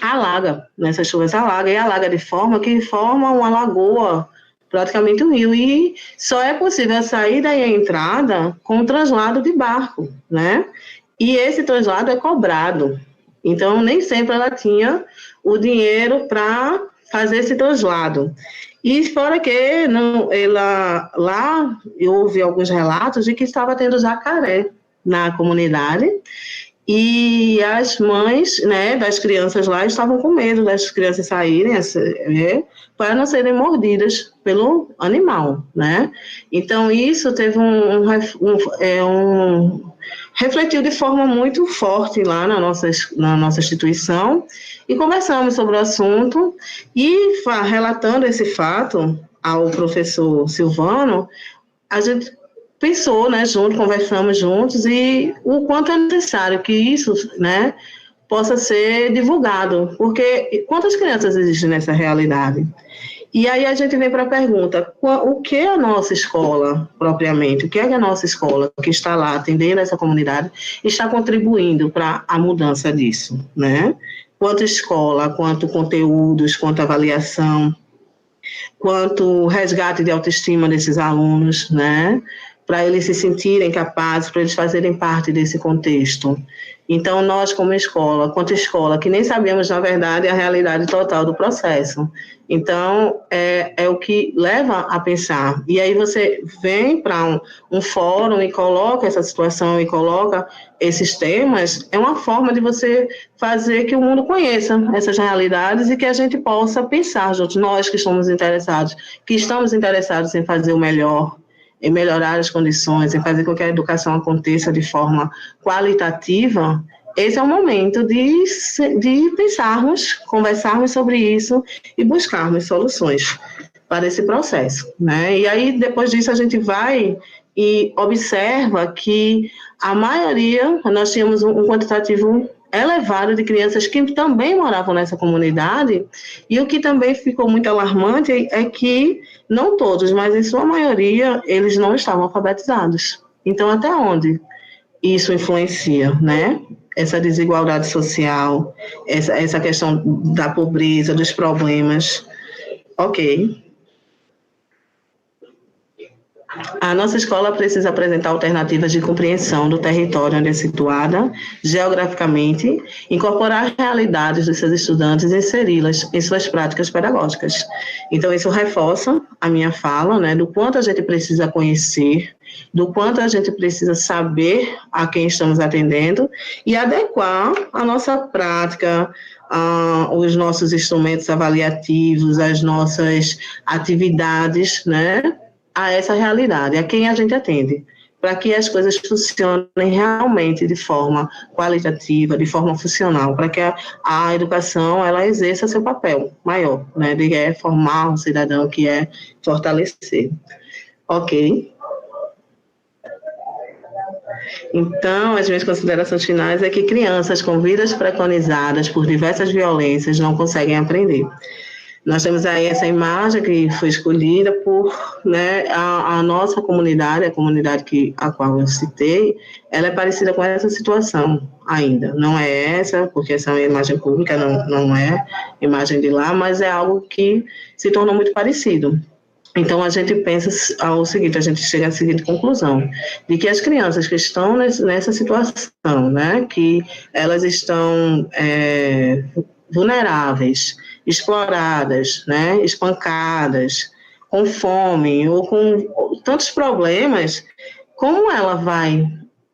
alaga, nessas chuvas alaga, e alaga de forma que forma uma lagoa, praticamente um rio, e só é possível a saída e a entrada com o translado de barco, né? E esse translado é cobrado. Então, nem sempre ela tinha o dinheiro para fazer esse translado. E fora que lá houve alguns relatos de que estava tendo jacaré na comunidade, e as mães, né, das crianças lá estavam com medo das crianças saírem para não serem mordidas pelo animal, né? Então, isso teve refletiu de forma muito forte lá na nossa instituição, e conversamos sobre o assunto, e relatando esse fato ao professor Silvano, a gente pensou, né, conversamos juntos, e o quanto é necessário que isso, né, possa ser divulgado, porque quantas crianças existem nessa realidade? E aí a gente vem para a pergunta, o que a nossa escola, propriamente, o que é que a nossa escola, que está lá atendendo essa comunidade, está contribuindo para a mudança disso, né? Quanto escola, quanto conteúdos, quanto avaliação, quanto resgate de autoestima desses alunos, né? Para eles se sentirem capazes, para eles fazerem parte desse contexto. Então, nós, como escola, quanto escola, que nem sabemos, na verdade, a realidade total do processo. Então, é o que leva a pensar. E aí você vem para um fórum e coloca essa situação e coloca esses temas, é uma forma de você fazer que o mundo conheça essas realidades e que a gente possa pensar juntos, nós que estamos interessados em fazer o melhor, em melhorar as condições, em fazer com que a educação aconteça de forma qualitativa. Esse é o momento de pensarmos, conversarmos sobre isso e buscarmos soluções para esse processo, né? E aí, depois disso, a gente vai e observa que a maioria, nós tínhamos um quantitativo elevado de crianças que também moravam nessa comunidade, e o que também ficou muito alarmante é que, não todos, mas em sua maioria, eles não estavam alfabetizados. Então, até onde isso influencia, né? Essa desigualdade social, essa questão da pobreza, dos problemas. Ok. A nossa escola precisa apresentar alternativas de compreensão do território onde é situada, geograficamente, incorporar realidades dos seus estudantes e inseri-las em suas práticas pedagógicas. Então, isso reforça a minha fala, né, do quanto a gente precisa conhecer, do quanto a gente precisa saber a quem estamos atendendo e adequar a nossa prática, os nossos instrumentos avaliativos, as nossas atividades, né, a essa realidade, a quem a gente atende, para que as coisas funcionem realmente de forma qualitativa, de forma funcional, para que a educação ela exerça seu papel maior, né, de formar um cidadão, que é fortalecer. Ok. Então, as minhas considerações finais é que crianças com vidas preconizadas por diversas violências não conseguem aprender. Nós temos aí essa imagem que foi escolhida por, né, a nossa comunidade, a comunidade a qual eu citei, ela é parecida com essa situação ainda. Não é essa, porque essa é uma imagem pública, não é imagem de lá, mas é algo que se tornou muito parecido. Então, a gente pensa ao seguinte, a gente chega à seguinte conclusão, de que as crianças que estão nessa situação, né, que elas estão vulneráveis, exploradas, né, espancadas, com fome ou com tantos problemas, como ela vai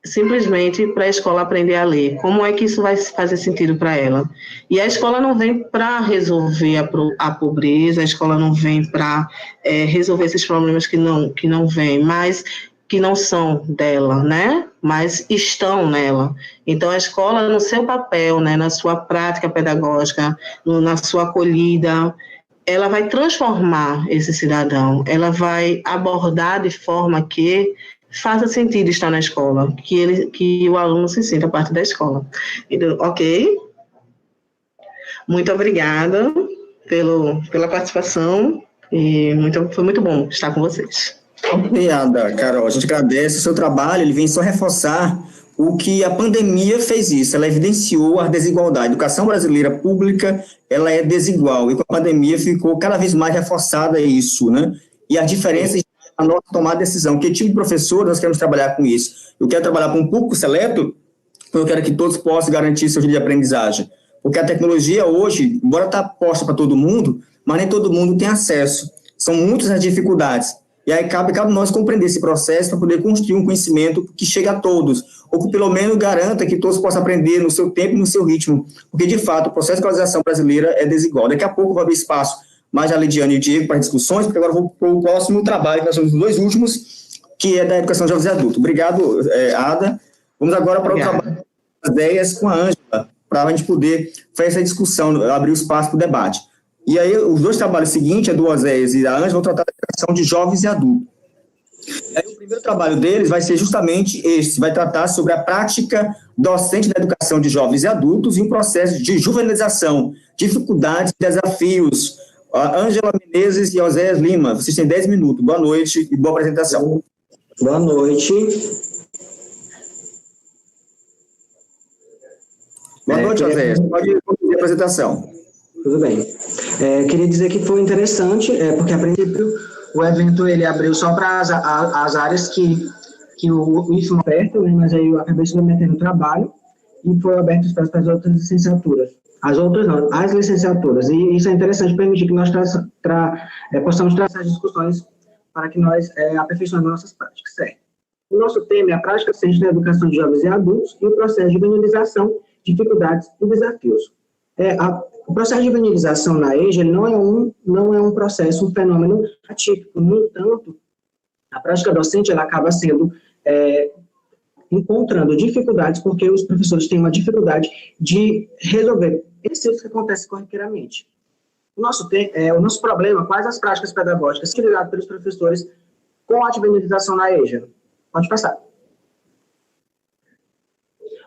simplesmente para a escola aprender a ler? Como é que isso vai fazer sentido para ela? E a escola não vem para resolver a pobreza, a escola não vem para resolver esses problemas que não vêm, mas que não são dela, né? Mas estão nela. Então, a escola, no seu papel, né, na sua prática pedagógica, na sua acolhida, ela vai transformar esse cidadão, ela vai abordar de forma que faça sentido estar na escola, que o aluno se sinta parte da escola. Então, ok? Muito obrigada pela participação e foi muito bom estar com vocês. Obrigada, Carol. A gente agradece o seu trabalho, ele vem só reforçar o que a pandemia fez isso, ela evidenciou a desigualdade. A educação brasileira pública, ela é desigual, e com a pandemia ficou cada vez mais reforçada isso, né? E as diferenças na nossa tomada de decisão. Que tipo de professor nós queremos trabalhar com isso? Eu quero trabalhar com um público seleto, eu quero que todos possam garantir seu nível de aprendizagem. Porque a tecnologia hoje, embora está posta para todo mundo, mas nem todo mundo tem acesso. São muitas as dificuldades. E aí cabe nós compreender esse processo para poder construir um conhecimento que chegue a todos, ou que pelo menos garanta que todos possam aprender no seu tempo e no seu ritmo, porque de fato o processo de escolarização brasileira é desigual. Daqui a pouco eu vou abrir espaço mais a Lidiane e o Diego para discussões, porque agora eu vou para o próximo trabalho, que nós somos os dois últimos, que é da educação de jovens e adultos. Obrigado, Ada. Vamos agora para o trabalho das ideias com a Ângela, para a gente poder fazer essa discussão, abrir o espaço para o debate. E aí, os dois trabalhos seguintes, a do Oséias e a Ângela, vão tratar da educação de jovens e adultos. E aí, o primeiro trabalho deles vai ser justamente esse, vai tratar sobre a prática docente da educação de jovens e adultos e um processo de juvenilização, dificuldades e desafios. A Ângela Menezes e Oséias Lima, vocês têm 10 minutos. Boa noite e boa apresentação. Boa noite. Boa noite, Oséias. Pode conduzir a apresentação. Tudo bem. Queria dizer que foi interessante, porque a princípio o evento ele abriu só para as áreas que o IFMA aberto, né, mas aí eu acabei submetendo o trabalho e foi aberto para as outras licenciaturas. As outras não, as licenciaturas. E isso é interessante, permitir que nós possamos trazer as discussões para que nós aperfeiçoemos nossas práticas, certo? O nosso tema é a prática docente da educação de jovens e adultos e o processo de juvenilização, dificuldades e desafios. O processo de juvenilização na EJA não é um processo, um fenômeno atípico. No entanto, a prática docente ela acaba sendo encontrando dificuldades porque os professores têm uma dificuldade de resolver exercícios que acontecem corriqueiramente. O nosso problema, quais as práticas pedagógicas utilizadas pelos professores com a juvenilização na EJA? Pode passar.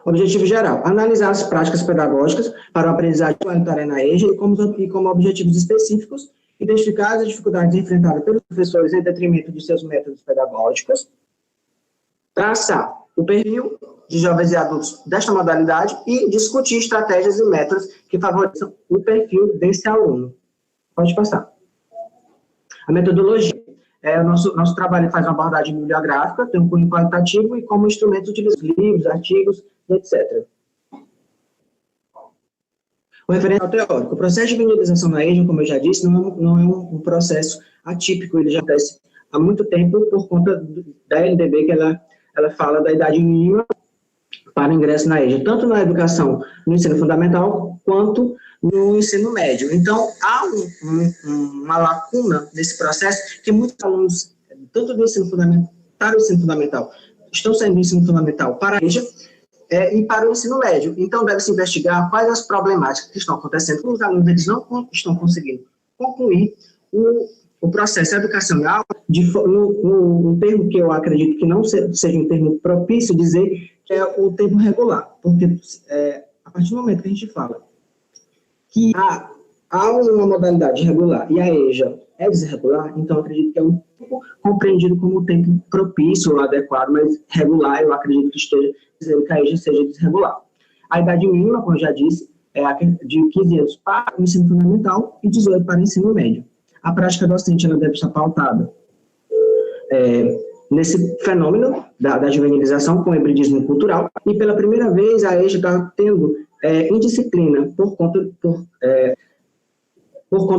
Objetivo geral, analisar as práticas pedagógicas para o aprendizagem igualitária na EJA e como objetivos específicos, identificar as dificuldades enfrentadas pelos professores em detrimento de seus métodos pedagógicos, traçar o perfil de jovens e adultos desta modalidade e discutir estratégias e métodos que favoreçam o perfil desse aluno. Pode passar. A metodologia. Nosso trabalho faz uma abordagem bibliográfica, tem um cunho qualitativo e como instrumento utiliza livros, artigos, etc. O referencial teórico. O processo de juvenilização na EJA, como eu já disse, não é um processo atípico, ele já acontece há muito tempo por conta da LDB, que ela fala da idade mínima para o ingresso na EJA, tanto na educação, no ensino fundamental, quanto no ensino médio. Então, há uma lacuna nesse processo que muitos alunos, tanto do ensino fundamental para o ensino fundamental, estão saindo do ensino fundamental para a EJA e para o ensino médio. Então, deve-se investigar quais as problemáticas que estão acontecendo. Os alunos eles não estão conseguindo concluir o processo educacional no termo que eu acredito que não seja um termo propício dizer que é o termo regular, porque a partir do momento que a gente fala que há há uma modalidade regular e a EJA é desregular, então eu acredito que é um pouco compreendido como tempo propício ou adequado, mas regular eu acredito que esteja dizendo que a EJA seja desregular. A idade mínima, como eu já disse, é de 15 anos para o ensino fundamental e 18 para o ensino médio. A prática docente ela deve estar pautada nesse fenômeno da juvenilização com o hibridismo cultural, e pela primeira vez a EJA está tendo indisciplina por conta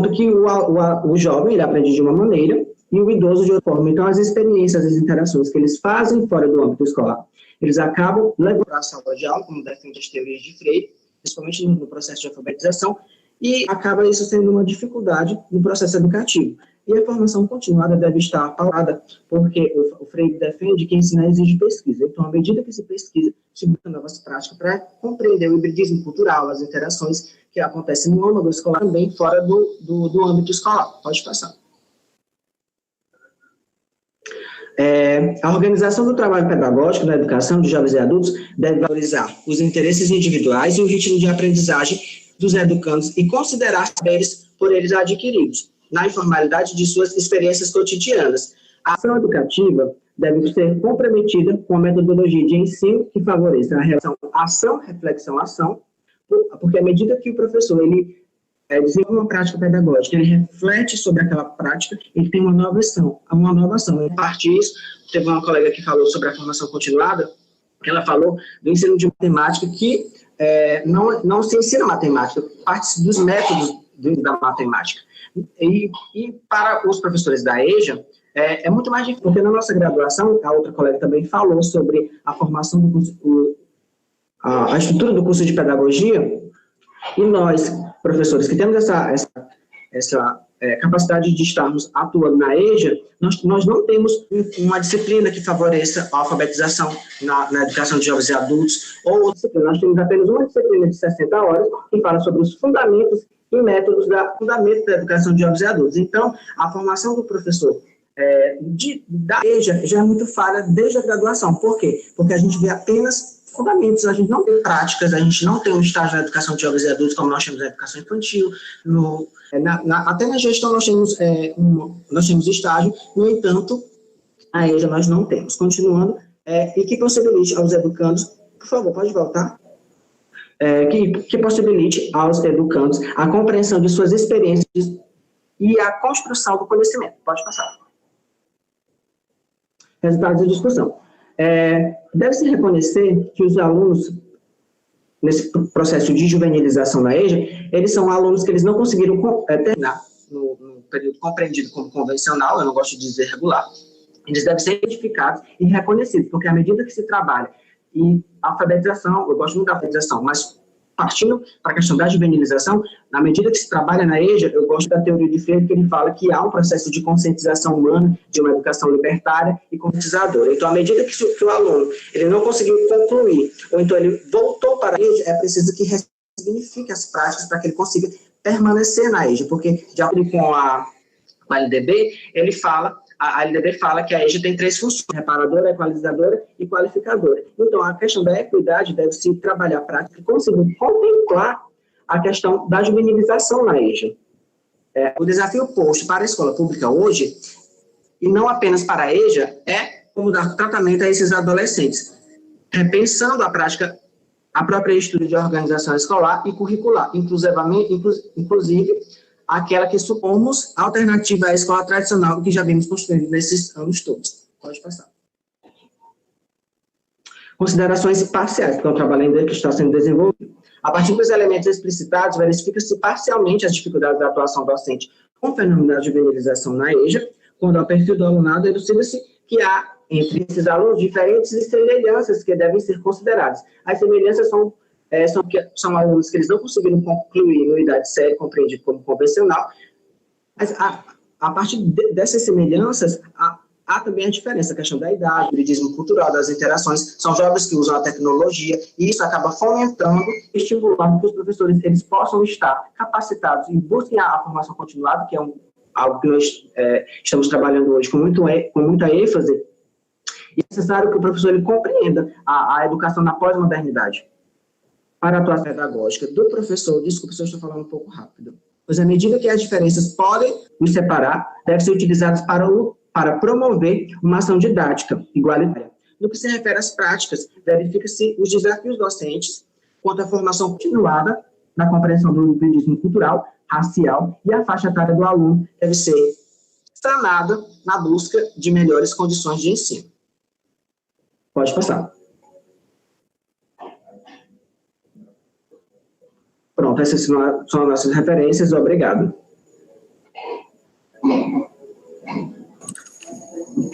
que o jovem ele aprende de uma maneira e o idoso de outra forma. Então, as experiências, as interações que eles fazem fora do âmbito escolar, eles acabam levando para a sala de aula, como defende as teorias de Freire, principalmente no processo de alfabetização, e acaba isso sendo uma dificuldade no processo educativo. E a formação continuada deve estar pautada, porque o Freire defende que ensinar exige pesquisa. Então, à medida que se pesquisa, se busca novas práticas para compreender o hibridismo cultural, as interações que acontecem no âmbito escolar, também fora do âmbito escolar. Pode passar. A organização do trabalho pedagógico na educação de jovens e adultos deve valorizar os interesses individuais e o ritmo de aprendizagem dos educandos e considerar saberes por eles adquiridos, na informalidade de suas experiências cotidianas. A ação educativa deve ser comprometida com a metodologia de ensino que favoreça a relação ação, reflexão, ação, porque à medida que o professor ele desenvolve uma prática pedagógica, ele reflete sobre aquela prática, ele tem uma nova ação. A partir disso, teve uma colega que falou sobre a formação continuada, que ela falou do ensino de matemática, que não se ensina matemática, parte dos métodos da matemática. E para os professores da EJA, é muito mais difícil, porque na nossa graduação, a outra colega também falou sobre a formação do curso, a estrutura do curso de pedagogia, e nós, professores, que temos essa capacidade de estarmos atuando na EJA, nós não temos uma disciplina que favoreça a alfabetização na educação de jovens e adultos, ou outra disciplina. Nós temos apenas uma disciplina de 60 horas que fala sobre os fundamentos e métodos fundamento da educação de jovens e adultos. Então, a formação do professor da EJA já é muito falha desde a graduação. Por quê? Porque a gente vê apenas fundamentos, a gente não tem práticas, a gente não tem um estágio na educação de jovens e adultos como nós temos na educação infantil, até na gestão nós temos estágio, no entanto, a EJA nós não temos. Continuando, e que possibilite aos educandos, por favor, pode voltar, que possibilite aos educandos a compreensão de suas experiências e a construção do conhecimento. Pode passar. Resultados de discussão. Deve-se reconhecer que os alunos, nesse processo de juvenilização da EJA, eles são alunos que eles não conseguiram terminar no período compreendido como convencional, eu não gosto de dizer regular. Eles devem ser identificados e reconhecidos, porque à medida que se trabalha e a alfabetização, eu gosto muito da alfabetização, mas partindo para a questão da juvenilização, na medida que se trabalha na EJA, eu gosto da teoria de Freire, que ele fala que há um processo de conscientização humana, de uma educação libertária e conscientizadora. Então, à medida que o aluno ele não conseguiu concluir, ou então ele voltou para a EJA, é preciso que ressignifique as práticas para que ele consiga permanecer na EJA, porque, de acordo com a LDB, a LDB fala que a EJA tem 3 funções: reparadora, equalizadora e qualificadora. Então, a questão da equidade deve-se trabalhar a prática e conseguir contemplar a questão da juvenilização na EJA. O desafio posto para a escola pública hoje, e não apenas para a EJA, é como dar tratamento a esses adolescentes, repensando a prática, a própria estrutura de organização escolar e curricular, inclusive aquela que supomos alternativa à escola tradicional que já vimos construindo nesses anos todos. Pode passar. Considerações parciais, porque é um trabalho ainda que está sendo desenvolvido. A partir dos elementos explicitados, verifica-se parcialmente as dificuldades da atuação docente com o fenômeno da juvenilização na EJA. Quando ao perfil do alunado, elucida-se que há entre esses alunos diferentes semelhanças que devem ser consideradas. As semelhanças são alunos que eles não conseguiram concluir no idade séria, compreendido como convencional, mas a partir dessas semelhanças, há também a diferença, a questão da idade, do hibridismo cultural, das interações, são jovens que usam a tecnologia, e isso acaba fomentando, estimulando que os professores eles possam estar capacitados e busquem a formação continuada, que é algo que nós estamos trabalhando hoje com muita ênfase, e é necessário que o professor ele compreenda a educação na pós-modernidade. Para a atuação pedagógica do professor, desculpe se eu estou falando um pouco rápido, pois à medida que as diferenças podem nos separar, devem ser utilizadas para promover uma ação didática igualitária. No que se refere às práticas, verifica-se os desafios docentes quanto à formação continuada na compreensão do hibridismo cultural, racial e a faixa etária do aluno deve ser sanada na busca de melhores condições de ensino. Pode passar. Pronto, essas são as nossas referências. Obrigado.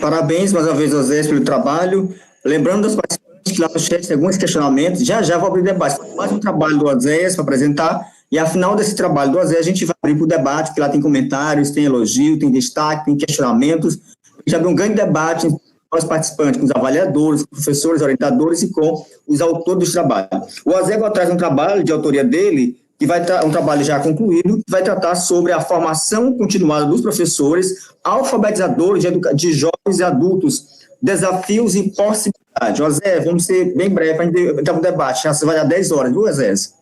Parabéns mais uma vez, Osés, pelo trabalho. Lembrando dos participantes que lá no chat tem alguns questionamentos, já vou abrir debate. Mais um trabalho do Osés para apresentar, e ao final desse trabalho do Osés, a gente vai abrir para o debate, porque lá tem comentários, tem elogio, tem destaque, tem questionamentos. A gente abre um grande debate com os participantes, com os avaliadores, com os professores, orientadores e com os autores dos trabalhos. O Osés vai trazer um trabalho de autoria dele, que vai um trabalho já concluído, que vai tratar sobre a formação continuada dos professores, alfabetizadores de jovens e adultos, desafios e possibilidades. Osés, vamos ser bem breve para a gente entrar no debate, já vai dar 10 horas, viu, Osés?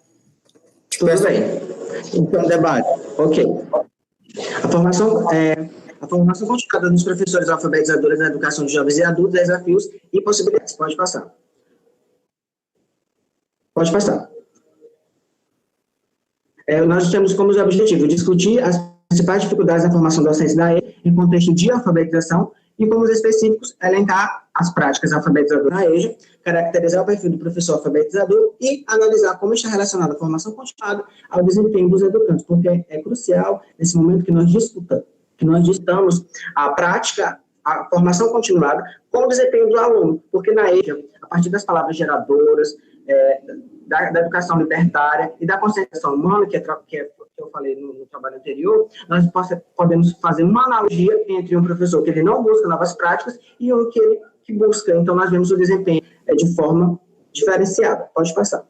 Tudo bem. Então, debate. Ok. A formação continuada dos professores alfabetizadores na educação de jovens e adultos, desafios e possibilidades. Pode passar. Pode passar. Nós temos como objetivo discutir as principais dificuldades da formação docente da EJA em contexto de alfabetização e, como específicos, elencar as práticas alfabetizadoras da EJA, caracterizar o perfil do professor alfabetizador e analisar como está relacionada a formação continuada ao desempenho dos educantes, porque é crucial, nesse momento que nós disputamos a prática, a formação continuada, com o desempenho do aluno, porque na EJA, a partir das palavras geradoras, da educação libertária e da conscientização humana, que eu falei no trabalho anterior, nós podemos fazer uma analogia entre um professor que ele não busca novas práticas e um que busca. Então, nós vemos o desempenho de forma diferenciada. Pode passar.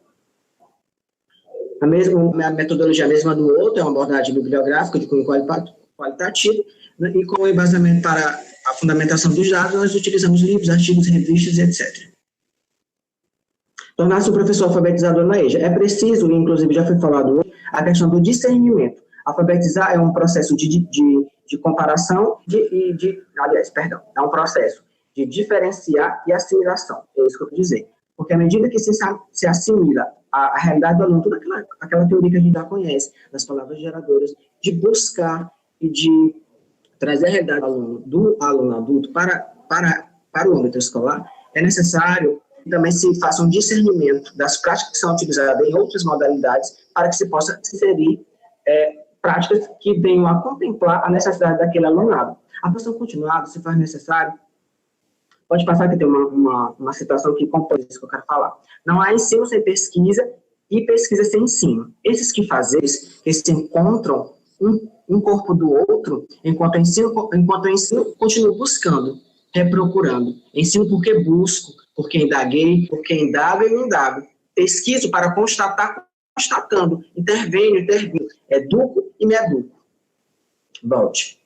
A metodologia mesma do outro é uma abordagem bibliográfica de cunho qualitativo, né, e com o embasamento para a fundamentação dos dados, nós utilizamos livros, artigos, revistas, etc. Tornar-se um professor alfabetizador na EJA. É preciso, inclusive já foi falado hoje, a questão do discernimento. Alfabetizar é um processo de comparação, é um processo de diferenciar e assimilação. É isso que eu quero dizer. Porque à medida que se assimila a realidade do aluno, toda aquela teoria que a gente já conhece, das palavras geradoras, de buscar e de trazer a realidade do aluno adulto para o âmbito escolar, é necessário que também se faça um discernimento das práticas que são utilizadas em outras modalidades para que se possa inserir práticas que venham a contemplar a necessidade daquele alunado. A formação continuada se faz necessário. Pode passar que tem uma situação que compõe isso que eu quero falar. Não há ensino sem pesquisa e pesquisa sem ensino. Esses que fazem isso, que se encontram um corpo do outro, enquanto o ensino continua buscando, reprocurando. Ensino porque busco, porque indaguei, porque indago e me indago. Pesquiso para constatar, constatando. Intervenho, educo e me educo. Volte.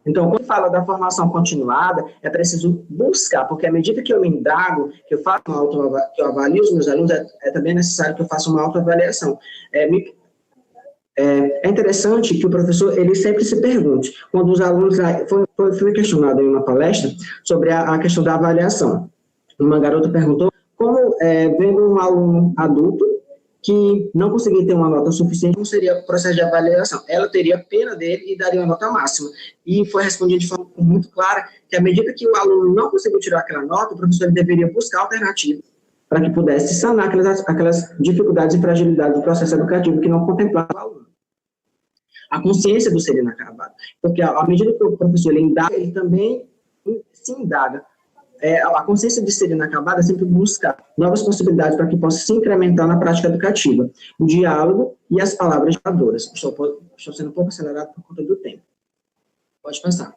Então, quando fala da formação continuada, é preciso buscar, porque à medida que eu me indago, que eu faço que eu avalio os meus alunos, é também necessário que eu faça uma autoavaliação. É interessante que o professor, ele sempre se pergunte, quando os alunos, foi questionado em uma palestra sobre a questão da avaliação. Uma garota perguntou como, vendo um aluno adulto que não conseguia ter uma nota suficiente, como seria o processo de avaliação? Ela teria pena dele e daria uma nota máxima. E foi respondido de forma muito clara que, à medida que o aluno não conseguiu tirar aquela nota, o professor deveria buscar alternativas para que pudesse sanar aquelas dificuldades e fragilidades do processo educativo que não contemplava o aluno. A consciência do ser inacabado. Porque, à medida que o professor ele indaga, ele também se indaga. A consciência de ser inacabada é sempre buscar novas possibilidades para que possa se incrementar na prática educativa. O diálogo e as palavras geradoras. Estou sendo um pouco acelerado por conta do tempo. Pode passar.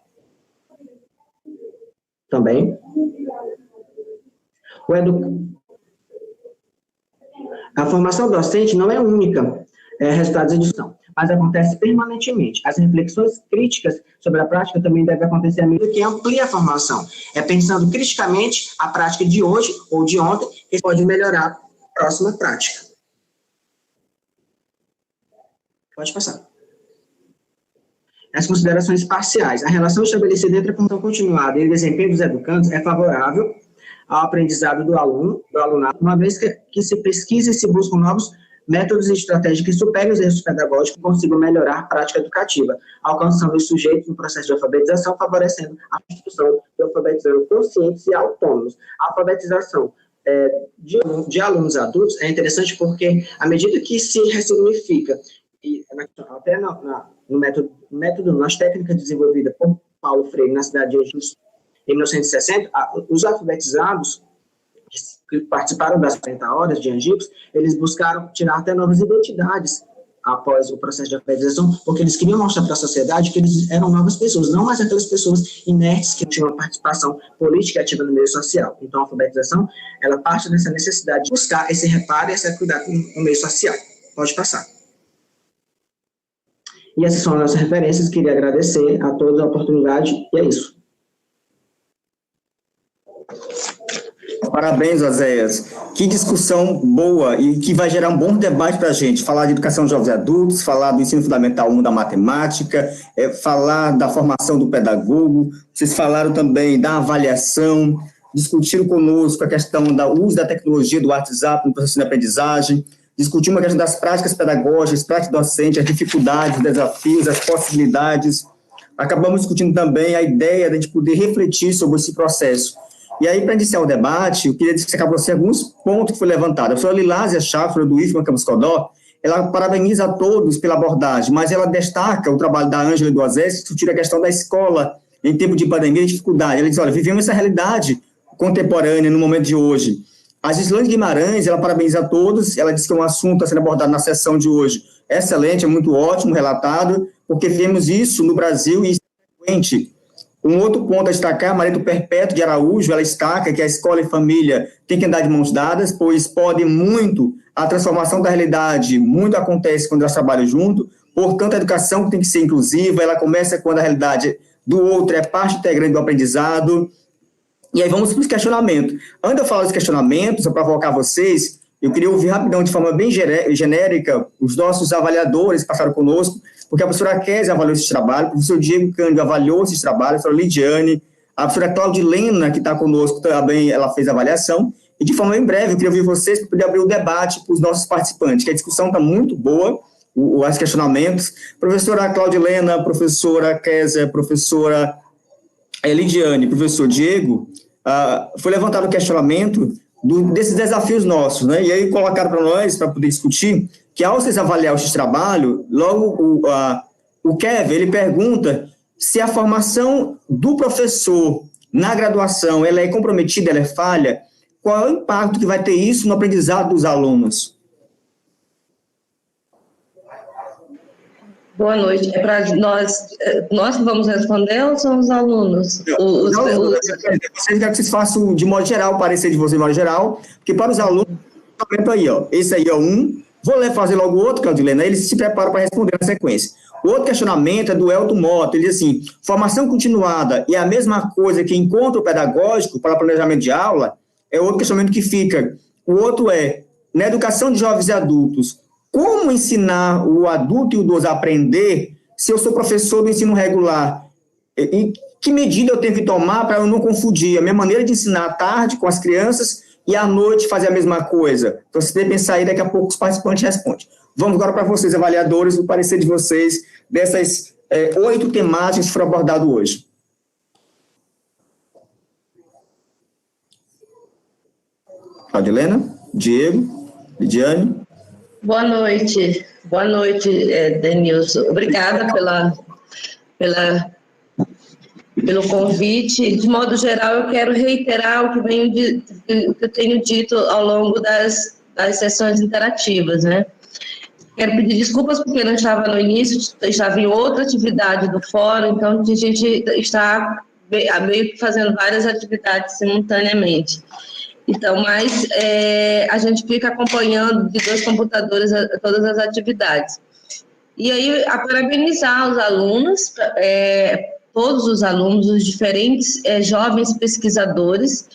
Também. A formação docente não é única, resultados de discussão, mas acontece permanentemente. As reflexões críticas sobre a prática também devem acontecer à medida que amplia a formação. É pensando criticamente a prática de hoje ou de ontem que pode melhorar a próxima prática. Pode passar. As considerações parciais. A relação estabelecida entre a função continuada e o desempenho dos educandos é favorável ao aprendizado do alunado, uma vez que se pesquisa e se buscam novos métodos e estratégias que superem os erros pedagógicos e consigam melhorar a prática educativa, alcançando os sujeitos no processo de alfabetização, favorecendo a construção de alfabetização conscientes e autônomos. A alfabetização de alunos adultos é interessante porque, à medida que se ressignifica, e até no método, nas técnicas desenvolvidas por Paulo Freire na cidade de Angico, em 1960, os alfabetizados que participaram das 40 horas de Angico, eles buscaram tirar até novas identidades após o processo de alfabetização, porque eles queriam mostrar para a sociedade que eles eram novas pessoas, não mais aquelas pessoas inertes que tinham uma participação política ativa no meio social. Então, a alfabetização, ela parte dessa necessidade de buscar esse reparo e esse cuidado com o meio social. Pode passar. E essas são as nossas referências. Queria agradecer a todos a oportunidade, e é isso. Parabéns, Oséias. Que discussão boa e que vai gerar um bom debate para a gente. Falar de educação de jovens e adultos, falar do ensino fundamental 1 da matemática, falar da formação do pedagogo. Vocês falaram também da avaliação, discutiram conosco a questão do uso da tecnologia do WhatsApp no processo de aprendizagem, discutimos a questão das práticas pedagógicas, práticas docentes, as dificuldades, os desafios, as possibilidades. Acabamos discutindo também a ideia de a gente poder refletir sobre esse processo. E aí, para iniciar o debate, eu queria destacar para você alguns pontos que foram levantados. A professora Lilásia Schaffer, do IFMA Campus Codó, ela parabeniza a todos pela abordagem, mas ela destaca o trabalho da Ângela e do Osés, que discutiram a questão da escola em tempo de pandemia e dificuldade. Ela diz, olha, vivemos essa realidade contemporânea no momento de hoje. A Gislane Guimarães, ela parabeniza a todos, ela diz que é um assunto a ser abordado na sessão de hoje excelente, é muito ótimo, relatado, porque vemos isso no Brasil e isso é frequente. Um outro ponto a destacar, Maria do Perpétuo de Araújo, ela destaca que a escola e família têm que andar de mãos dadas, pois pode muito, a transformação da realidade, muito acontece quando elas trabalham junto, portanto, a educação tem que ser inclusiva, ela começa quando a realidade do outro é parte integrante do aprendizado. E aí vamos para os questionamentos. Antes de eu falar dos questionamentos, para provocar vocês, eu queria ouvir rapidão, de forma bem genérica, os nossos avaliadores que passaram conosco, porque a professora Kézia avaliou esse trabalho, o professor Diego Cândido avaliou esse trabalho, a professora Lidiane, a professora Claudilena, que está conosco, também ela fez a avaliação, e de forma bem breve, eu queria ouvir vocês para poder abrir o debate para os nossos participantes, que a discussão está muito boa, os questionamentos. Professora Claudilena, professora Kézia, professora Lidiane, professor Diego, foi levantado o questionamento desses desafios nossos, né? E aí colocaram para nós, para poder discutir, que ao vocês avaliar esse trabalho, logo o Kevin, ele pergunta se a formação do professor na graduação, ela é comprometida, ela é falha, qual é o impacto que vai ter isso no aprendizado dos alunos? Boa noite. É para nós que vamos responder ou são os alunos? Vocês querem que vocês façam de modo geral, o parecer de vocês de modo geral, porque para os alunos, aí, ó, esse aí é um, vou fazer logo o outro, Claudilena, eles se preparam para responder na sequência. O outro questionamento é do Elton Mota, ele diz assim, formação continuada e a mesma coisa que encontro pedagógico para planejamento de aula, é outro questionamento que fica. O outro é, na educação de jovens e adultos, como ensinar o adulto e o idoso a aprender se eu sou professor do ensino regular? E que medida eu tenho que tomar para eu não confundir a minha maneira de ensinar à tarde com as crianças e à noite fazer a mesma coisa? Então, se você pensar aí, daqui a pouco os participantes respondem. Vamos agora para vocês, avaliadores, o parecer de vocês dessas 8 temáticas que foram abordadas hoje. Claudilena, Diego, Lidiane. Boa noite, Denilson. Obrigada pelo convite. De modo geral, eu quero reiterar o que eu tenho dito ao longo das sessões interativas, né? Quero pedir desculpas porque não estava no início, estava em outra atividade do fórum, então a gente está meio que fazendo várias atividades simultaneamente. Então, mas a gente fica acompanhando de 2 computadores todas as atividades. E aí, a parabenizar os alunos, todos os alunos, os diferentes jovens pesquisadores,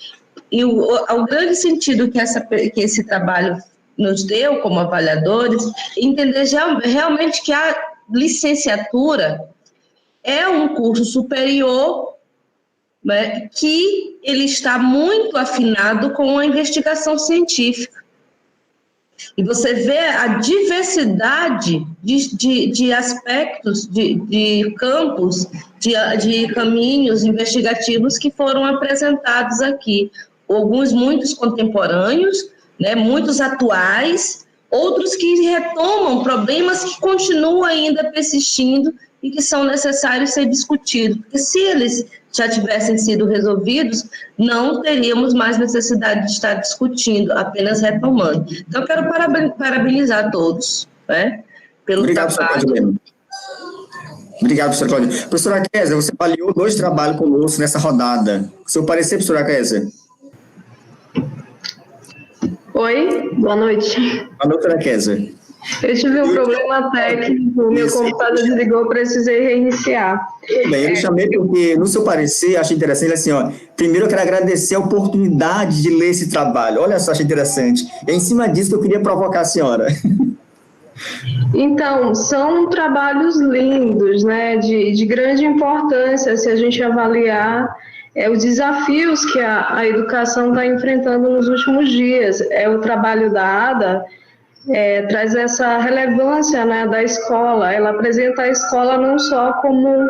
e o grande sentido que esse trabalho nos deu como avaliadores, entender realmente que a licenciatura é um curso superior, né, que ele está muito afinado com a investigação científica. E você vê a diversidade de aspectos, de campos, de caminhos investigativos que foram apresentados aqui. Muitos contemporâneos, né, muitos atuais, outros que retomam problemas que continuam ainda persistindo e que são necessários ser discutidos. Porque se eles já tivessem sido resolvidos, não teríamos mais necessidade de estar discutindo, apenas retomando. Então, eu quero parabenizar todos, né, pelo trabalho. Obrigado, professora Cláudia. Professora Kézia, você avaliou 2 trabalhos conosco nessa rodada. Seu parecer, professora Kézia? Oi, boa noite. Boa noite, professora Kézia. Eu tive um problema técnico, meu computador desligou, precisei reiniciar. Bem, eu chamei porque, no seu parecer, achei interessante, assim, ó, primeiro eu quero agradecer a oportunidade de ler esse trabalho. Olha só, achei interessante. É em cima disso que eu queria provocar a senhora. Então, são trabalhos lindos, né, de grande importância, se a gente avaliar os desafios que a educação está enfrentando nos últimos dias. O trabalho da Ada traz essa relevância, né, da escola. Ela apresenta a escola não só como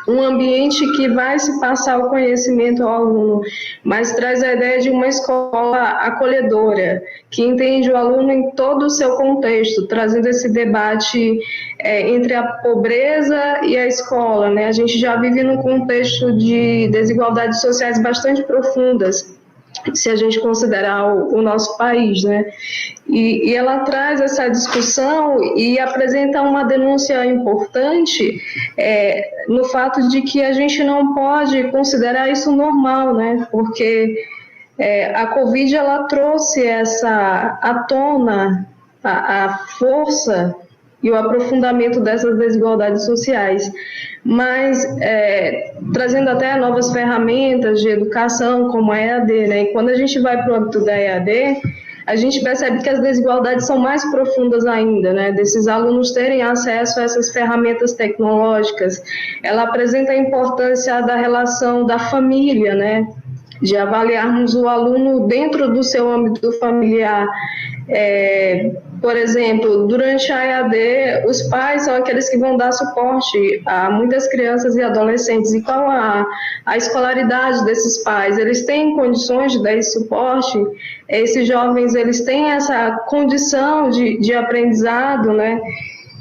um ambiente que vai se passar o conhecimento ao aluno, mas traz a ideia de uma escola acolhedora, que entende o aluno em todo o seu contexto, trazendo esse debate entre a pobreza e a escola, né? A gente já vive num contexto de desigualdades sociais bastante profundas, se a gente considerar o nosso país, né? E ela traz essa discussão e apresenta uma denúncia importante no fato de que a gente não pode considerar isso normal, né? Porque a Covid, ela trouxe à tona a força e o aprofundamento dessas desigualdades sociais, mas trazendo até novas ferramentas de educação, como a EAD, né? E quando a gente vai para o âmbito da EAD, a gente percebe que as desigualdades são mais profundas ainda, né? Desses alunos terem acesso a essas ferramentas tecnológicas. Ela apresenta a importância da relação da família, né? De avaliarmos o aluno dentro do seu âmbito familiar. Por exemplo, durante a EAD, os pais são aqueles que vão dar suporte a muitas crianças e adolescentes. E qual a escolaridade desses pais? Eles têm condições de dar esse suporte? Esses jovens, eles têm essa condição de aprendizado, né?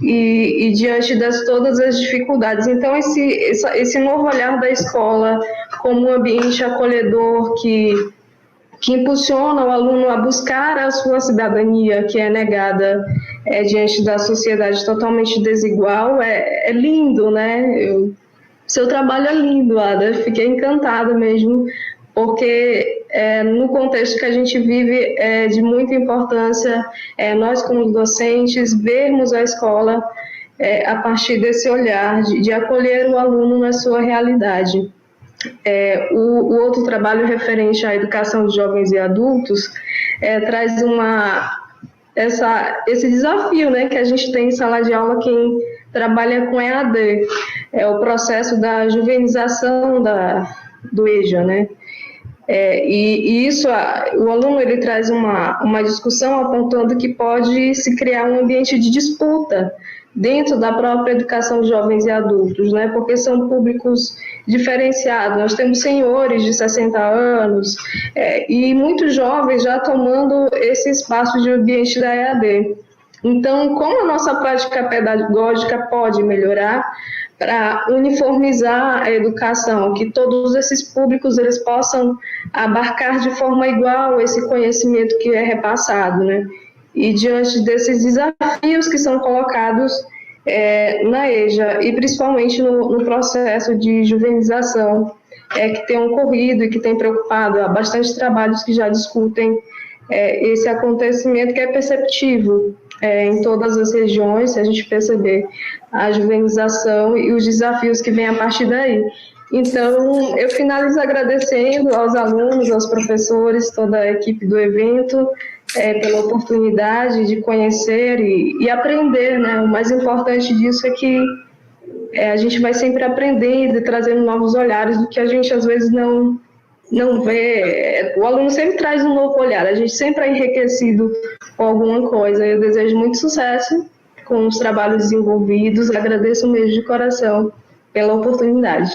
E diante de todas as dificuldades. Então, esse novo olhar da escola como um ambiente acolhedor que impulsiona o aluno a buscar a sua cidadania, que é negada diante da sociedade totalmente desigual, é lindo, né? Seu trabalho é lindo, Ada. Eu fiquei encantada mesmo, porque no contexto que a gente vive é de muita importância nós, como docentes, vermos a escola a partir desse olhar de acolher o aluno na sua realidade. O outro trabalho referente à educação de jovens e adultos traz esse desafio, né, que a gente tem em sala de aula quem trabalha com EAD, o processo da juvenização do EJA, né? E isso, o aluno ele traz uma discussão apontando que pode se criar um ambiente de disputa dentro da própria educação de jovens e adultos, né? Porque são públicos diferenciados. Nós temos senhores de 60 anos e muitos jovens já tomando esse espaço de ambiente da EAD. Então, como a nossa prática pedagógica pode melhorar para uniformizar a educação, que todos esses públicos eles possam abarcar de forma igual esse conhecimento que é repassado, né? E diante desses desafios que são colocados na EJA, e principalmente no processo de juvenização, que tem ocorrido e que tem preocupado, há bastante trabalhos que já discutem esse acontecimento que é perceptível em todas as regiões, se a gente perceber a juvenização e os desafios que vêm a partir daí. Então, eu finalizo agradecendo aos alunos, aos professores, toda a equipe do evento, pela oportunidade de conhecer e aprender, né? O mais importante disso é que a gente vai sempre aprendendo e trazendo novos olhares do que a gente às vezes não vê. O aluno sempre traz um novo olhar, a gente sempre é enriquecido com alguma coisa. Eu desejo muito sucesso com os trabalhos desenvolvidos, agradeço mesmo de coração pela oportunidade.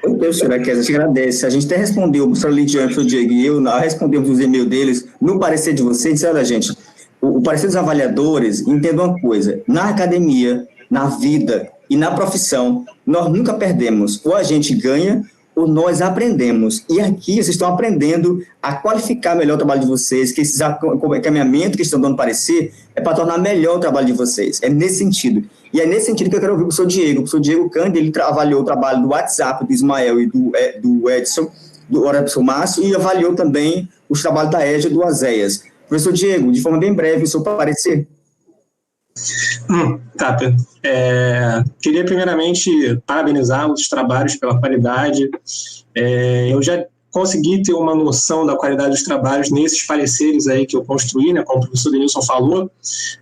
Professora Kézia, a gente agradece. A gente até respondeu, o professor Lidiane, o professor Diego e eu, respondemos os e-mails deles, no parecer de vocês, disseram a gente, o parecer dos avaliadores, entendam uma coisa, na academia, na vida e na profissão, nós nunca perdemos, ou a gente ganha, ou nós aprendemos. E aqui vocês estão aprendendo a qualificar melhor o trabalho de vocês, que esse encaminhamento que estão dando parecer é para tornar melhor o trabalho de vocês. É nesse sentido. E é nesse sentido que eu quero ouvir o professor Diego. O professor Diego Cândido, ele avaliou o trabalho do WhatsApp, do Ismael e do Edson, do professor Márcio, e avaliou também os trabalhos da EJA e do Azéias. Professor Diego, de forma bem breve, o seu parecer. Tá, queria primeiramente parabenizar os trabalhos pela qualidade. Eu já consegui ter uma noção da qualidade dos trabalhos nesses pareceres aí que eu construí, né, como o professor Denilson falou,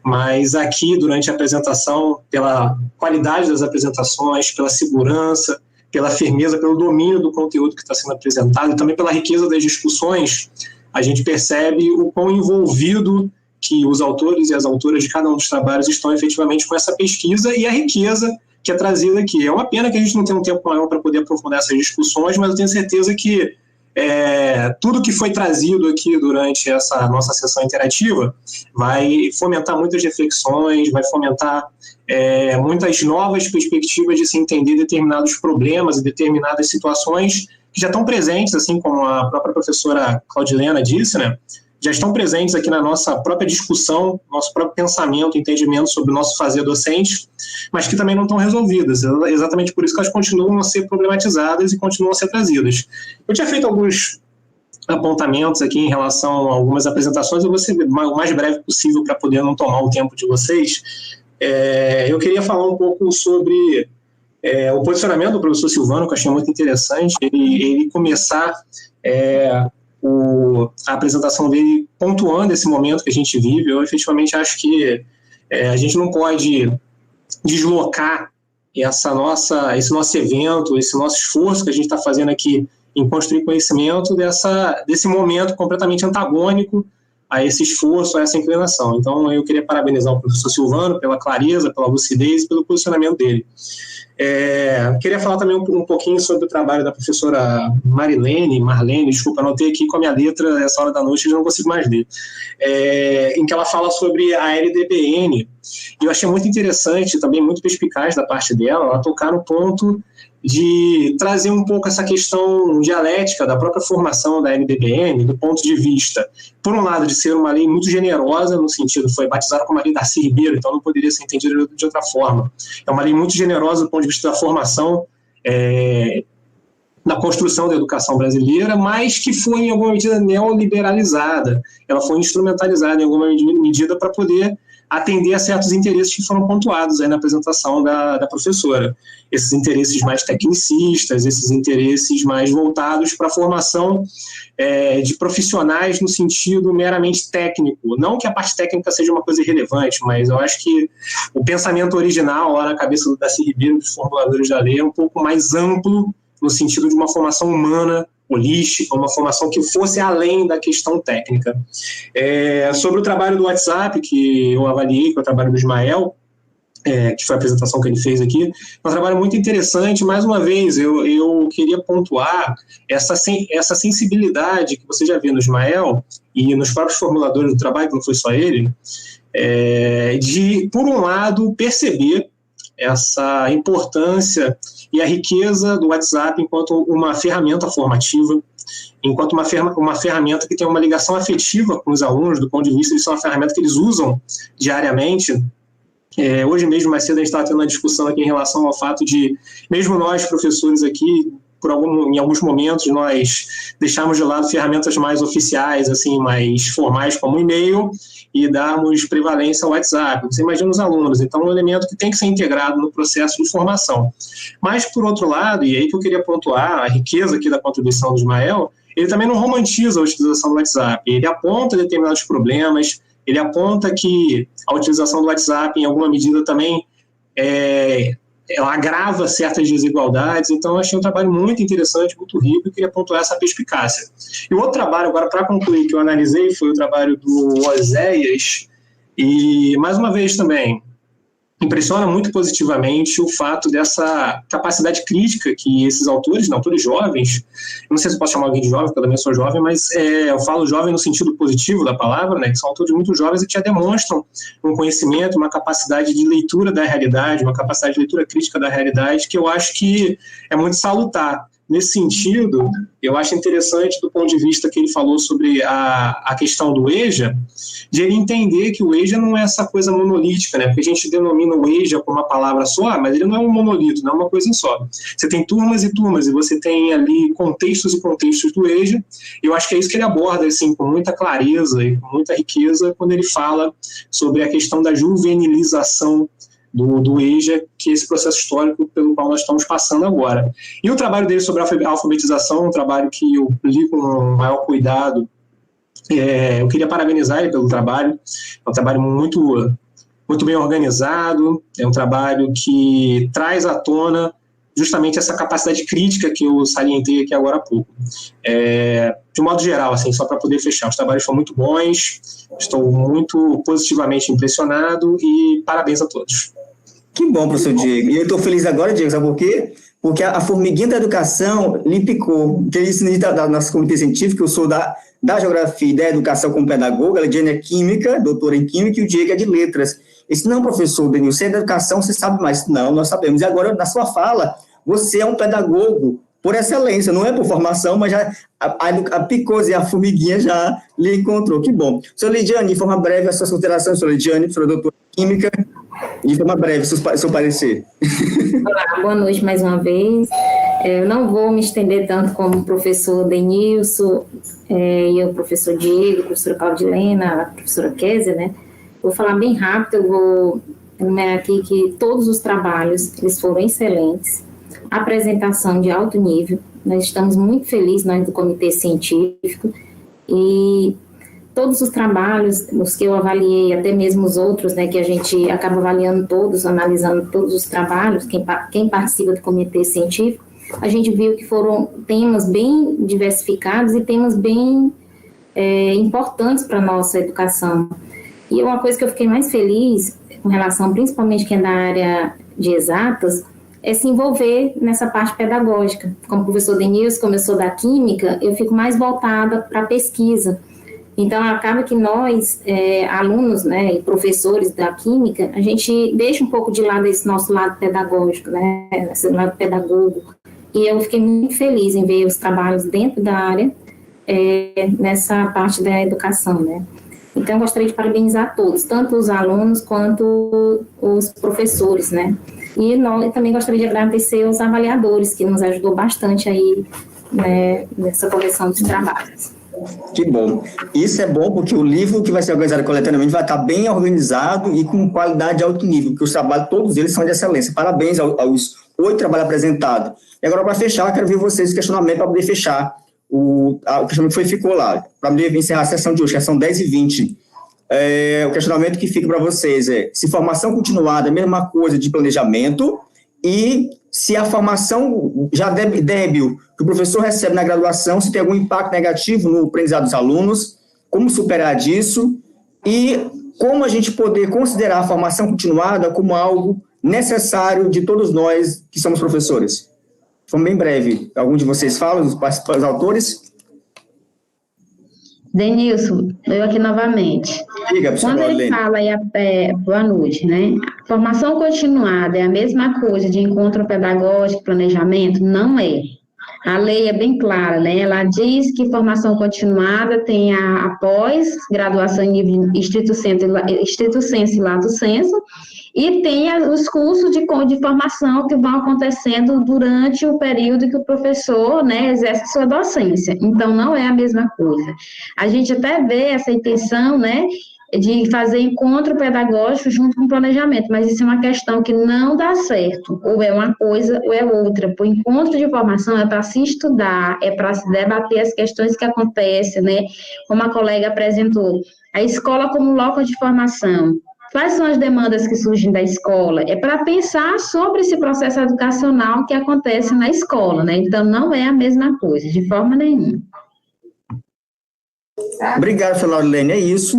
mas aqui durante a apresentação, pela qualidade das apresentações, pela segurança, pela firmeza, pelo domínio do conteúdo que está sendo apresentado e também pela riqueza das discussões, a gente percebe o quão envolvido que os autores e as autoras de cada um dos trabalhos estão efetivamente com essa pesquisa e a riqueza que é trazida aqui. É uma pena que a gente não tenha um tempo maior para poder aprofundar essas discussões, mas eu tenho certeza que tudo que foi trazido aqui durante essa nossa sessão interativa vai fomentar muitas reflexões, vai fomentar muitas novas perspectivas de se entender determinados problemas e determinadas situações que já estão presentes, assim como a própria professora Claudilena disse, né? Já estão presentes aqui na nossa própria discussão, nosso próprio pensamento, entendimento sobre o nosso fazer docente, mas que também não estão resolvidas. Exatamente por isso que elas continuam a ser problematizadas e continuam a ser trazidas. Eu tinha feito alguns apontamentos aqui em relação a algumas apresentações, eu vou ser o mais breve possível para poder não tomar o tempo de vocês. Eu queria falar um pouco sobre o posicionamento do professor Silvano, que eu achei muito interessante, ele começar a apresentação dele pontuando esse momento que a gente vive. Eu efetivamente acho que a gente não pode deslocar esse nosso evento, esse nosso esforço que a gente está fazendo aqui em construir conhecimento desse momento completamente antagônico a esse esforço, a essa inclinação. Então, eu queria parabenizar o professor Silvano pela clareza, pela lucidez e pelo posicionamento dele. Queria falar também um pouquinho sobre o trabalho da professora Marlene, desculpa, anotei aqui com a minha letra essa hora da noite e não consigo mais ler, em que ela fala sobre a LDBN. E eu achei muito interessante, também muito perspicaz da parte dela, ela tocar no ponto de trazer um pouco essa questão dialética da própria formação da LDBN, do ponto de vista, por um lado, de ser uma lei muito generosa, no sentido, foi batizada como a lei Darcy Ribeiro, então não poderia ser entendido de outra forma. É uma lei muito generosa do ponto de vista da formação, da construção da educação brasileira, mas que foi, em alguma medida, neoliberalizada. Ela foi instrumentalizada, em alguma medida, para poder atender a certos interesses que foram pontuados aí na apresentação da professora. Esses interesses mais tecnicistas, esses interesses mais voltados para a formação de profissionais no sentido meramente técnico. Não que a parte técnica seja uma coisa irrelevante, mas eu acho que o pensamento original, lá na cabeça do Darcy Ribeiro, dos formuladores da lei, é um pouco mais amplo no sentido de uma formação humana, holística, uma formação que fosse além da questão técnica. Sobre o trabalho do WhatsApp, que eu avaliei, que é o trabalho do Ismael, que foi a apresentação que ele fez aqui, é um trabalho muito interessante. Mais uma vez, eu queria pontuar essa sensibilidade que você já viu no Ismael e nos próprios formuladores do trabalho, que não foi só ele, de, por um lado, perceber essa importância e a riqueza do WhatsApp enquanto uma ferramenta formativa, enquanto uma ferramenta que tem uma ligação afetiva com os alunos, do ponto de vista de ser uma ferramenta que eles usam diariamente. Hoje mesmo, mais cedo, a gente estava tendo uma discussão aqui em relação ao fato de, mesmo nós, professores aqui, em alguns momentos, nós deixamos de lado ferramentas mais oficiais, assim, mais formais, como o e-mail, e darmos prevalência ao WhatsApp. Você imagina os alunos. Então, é um elemento que tem que ser integrado no processo de formação. Mas, por outro lado, e aí que eu queria pontuar a riqueza aqui da contribuição do Ismael, ele também não romantiza a utilização do WhatsApp. Ele aponta determinados problemas, ele aponta que a utilização do WhatsApp, em alguma medida, também ela agrava certas desigualdades. Então, eu achei um trabalho muito interessante, muito rico, e queria pontuar essa perspicácia. E o outro trabalho, agora, para concluir, que eu analisei, foi o trabalho do Oséias, e, mais uma vez, também, impressiona muito positivamente o fato dessa capacidade crítica que esses autores jovens, não sei se eu posso chamar alguém de jovem, porque eu também sou jovem, mas eu falo jovem no sentido positivo da palavra, né, que são autores muito jovens e que já demonstram um conhecimento, uma capacidade de leitura da realidade, uma capacidade de leitura crítica da realidade, que eu acho que é muito salutar. Nesse sentido, eu acho interessante, do ponto de vista que ele falou sobre a questão do EJA, de ele entender que o EJA não é essa coisa monolítica, né? Porque a gente denomina o EJA como uma palavra só, mas ele não é um monolito, não é uma coisa só. Você tem turmas e turmas, e você tem ali contextos e contextos do EJA, e eu acho que é isso que ele aborda, assim, com muita clareza e com muita riqueza, quando ele fala sobre a questão da juvenilização do EJA, que é esse processo histórico pelo qual nós estamos passando agora. E o trabalho dele sobre a alfabetização, um trabalho que eu li com o maior cuidado. Eu queria parabenizar ele pelo trabalho. É um trabalho muito, muito bem organizado, é um trabalho que traz à tona justamente essa capacidade crítica que eu salientei aqui agora há pouco. De um modo geral, assim, só para poder fechar, os trabalhos foram muito bons, estou muito positivamente impressionado e parabéns a todos. Que bom, professor Diego. E eu estou feliz agora, Diego, sabe por quê? Porque a formiguinha da educação lhe picou. Porque isso da nossa comitê científica, eu sou da geografia e da educação como pedagoga, a Lidiane é química, doutora em química, e o Diego é de letras. Esse não, professor Denil, você é da educação, você sabe mais. Não, nós sabemos. E agora, na sua fala, você é um pedagogo por excelência, não é por formação, mas já a picose e a formiguinha já lhe encontrou. Que bom. Senhora Lidiane, de forma breve, as suas considerações, senhora Lidiane, professora doutora em química, de forma breve, seu parecer. Olá, boa noite mais uma vez. Eu não vou me estender tanto como o professor Denilson, e o professor Diego, a professora Claudilena, a professora Kézia, né? Vou falar bem rápido, eu vou enumerar aqui que todos os trabalhos, eles foram excelentes, apresentação de alto nível, nós estamos muito felizes, nós do Comitê Científico, e todos os trabalhos, os que eu avaliei, até mesmo os outros, né, que a gente acaba avaliando todos, analisando todos os trabalhos, quem participa do Comitê Científico, a gente viu que foram temas bem diversificados e temas bem importantes para a nossa educação. E uma coisa que eu fiquei mais feliz, com relação principalmente quem é da área de exatas, é se envolver nessa parte pedagógica. Como o professor Denilson, como eu sou da química, eu fico mais voltada para a pesquisa. Então, acaba que nós, alunos, né, e professores da química, a gente deixa um pouco de lado esse nosso lado pedagógico, né, esse lado pedagogo. E eu fiquei muito feliz em ver os trabalhos dentro da área, nessa parte da educação, né. Então, eu gostaria de parabenizar todos, tanto os alunos quanto os professores, né. E eu também gostaria de agradecer aos avaliadores, que nos ajudou bastante aí, né, nessa correção dos trabalhos. Que bom. Isso é bom porque o livro que vai ser organizado coletândomente vai estar bem organizado e com qualidade de alto nível, porque os trabalhos, todos eles são de excelência. Parabéns aos 8 trabalhos apresentados. E agora, para fechar, eu quero ver vocês o questionamento para poder fechar. O questionamento ficou lá, para poder encerrar a sessão de hoje, que são 10h20. O questionamento que fica para vocês é se formação continuada é a mesma coisa de planejamento e se a formação já débil que o professor recebe na graduação, se tem algum impacto negativo no aprendizado dos alunos, como superar disso e como a gente poder considerar a formação continuada como algo necessário de todos nós que somos professores. Foi bem breve. Algum de vocês fala, os autores? Denilson, eu aqui novamente. Diga, quando ele fala aí, boa noite, né? Formação continuada é a mesma coisa de encontro pedagógico, planejamento? Não é. A lei é bem clara, né? Ela diz que formação continuada tem a pós-graduação em nível estrito sensu e lato sensu, e tem os cursos de formação que vão acontecendo durante o período que o professor, né, exerce sua docência. Então, não é a mesma coisa. A gente até vê essa intenção, né, de fazer encontro pedagógico junto com o planejamento, mas isso é uma questão que não dá certo, ou é uma coisa ou é outra. O encontro de formação é para se estudar, é para se debater as questões que acontecem, né? Como a colega apresentou, a escola como local de formação. Quais são as demandas que surgem da escola? É para pensar sobre esse processo educacional que acontece na escola, né? Então, não é a mesma coisa, de forma nenhuma. Obrigado, Sra. Laurilene, é isso.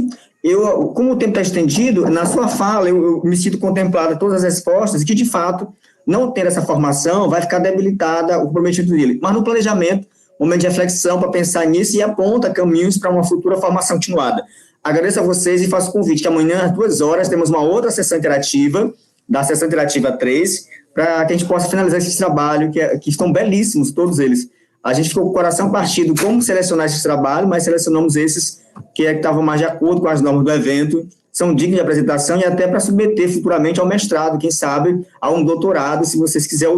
Como o tempo está estendido, na sua fala eu me sinto contemplado todas as respostas, e que, de fato, não ter essa formação vai ficar debilitada o prometido dele. Mas no planejamento, momento de reflexão para pensar nisso e aponta caminhos para uma futura formação continuada. Agradeço a vocês e faço o convite que amanhã, às 2 horas, temos uma outra sessão interativa, da sessão interativa 3, para que a gente possa finalizar esse trabalho, que estão belíssimos, todos eles. A gente ficou com o coração partido como selecionar esse trabalho, mas selecionamos esses que estavam mais de acordo com as normas do evento, são dignos de apresentação e até para submeter futuramente ao mestrado, quem sabe, a um doutorado, se vocês quiserem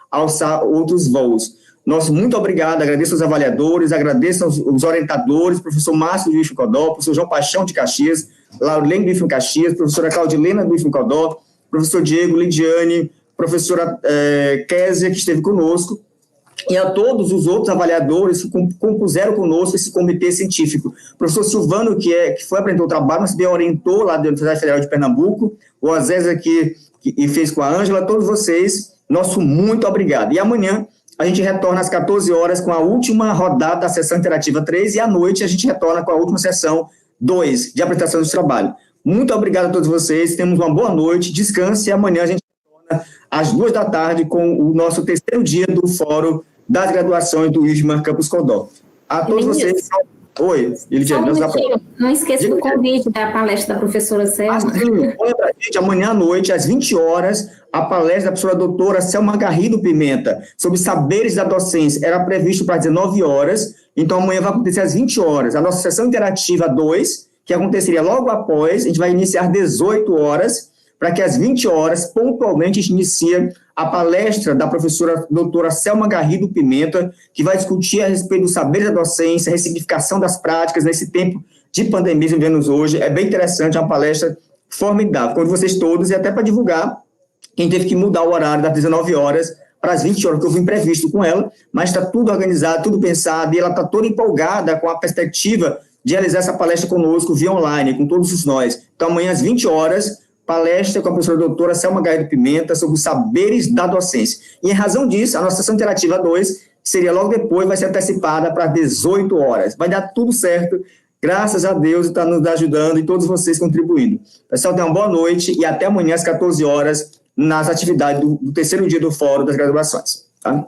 alçar outros voos. Nosso muito obrigado, agradeço aos avaliadores, agradeço aos orientadores, professor Márcio do IFM Codó, professor João Paixão de Caxias, Laurilene do IFM Caxias, professora Claudilena do IFM Codó, professor Diego, Lidiane, professora Késia, que esteve conosco, e a todos os outros avaliadores que compuseram conosco esse comitê científico. O professor Silvano, que foi apresentou o trabalho, mas também orientou lá da Universidade Federal de Pernambuco, o Azésia que fez com a Ângela, todos vocês, nosso muito obrigado. E amanhã a gente retorna às 14 horas com a última rodada da sessão interativa 3 e à noite a gente retorna com a última sessão 2 de apresentação do trabalho. Muito obrigado a todos vocês, temos uma boa noite, descanse e amanhã a gente retorna às 2 da tarde com o nosso terceiro dia do Fórum das Graduações do IFMA Campus Codó. A todos vocês... Oi, Elidiane. Não esqueça do convite da palestra da professora Selma. Olha pra gente, amanhã à noite, às 20 horas, a palestra da professora doutora Selma Garrido Pimenta, sobre saberes da docência, era previsto para 19 horas, então amanhã vai acontecer às 20 horas. A nossa sessão interativa 2, que aconteceria logo após, a gente vai iniciar às 18 horas, para que às 20 horas, pontualmente, a gente inicie a palestra da professora doutora Selma Garrido Pimenta, que vai discutir a respeito do saber da docência, a ressignificação das práticas nesse tempo de pandemia que vivemos hoje. É bem interessante, é uma palestra formidável. Convido vocês todos, e até para divulgar, quem teve que mudar o horário das 19 horas para as 20 horas, que houve um imprevisto com ela, mas está tudo organizado, tudo pensado, e ela está toda empolgada com a perspectiva de realizar essa palestra conosco via online, com todos nós. Então, amanhã às 20 horas, palestra com a professora doutora Selma Garrido Pimenta sobre os saberes da docência. E em razão disso, a nossa sessão interativa 2, que seria logo depois, vai ser antecipada para 18 horas. Vai dar tudo certo, graças a Deus, está nos ajudando e todos vocês contribuindo. Pessoal, tenham uma boa noite e até amanhã às 14 horas nas atividades do terceiro dia do Fórum das Graduações. Tá?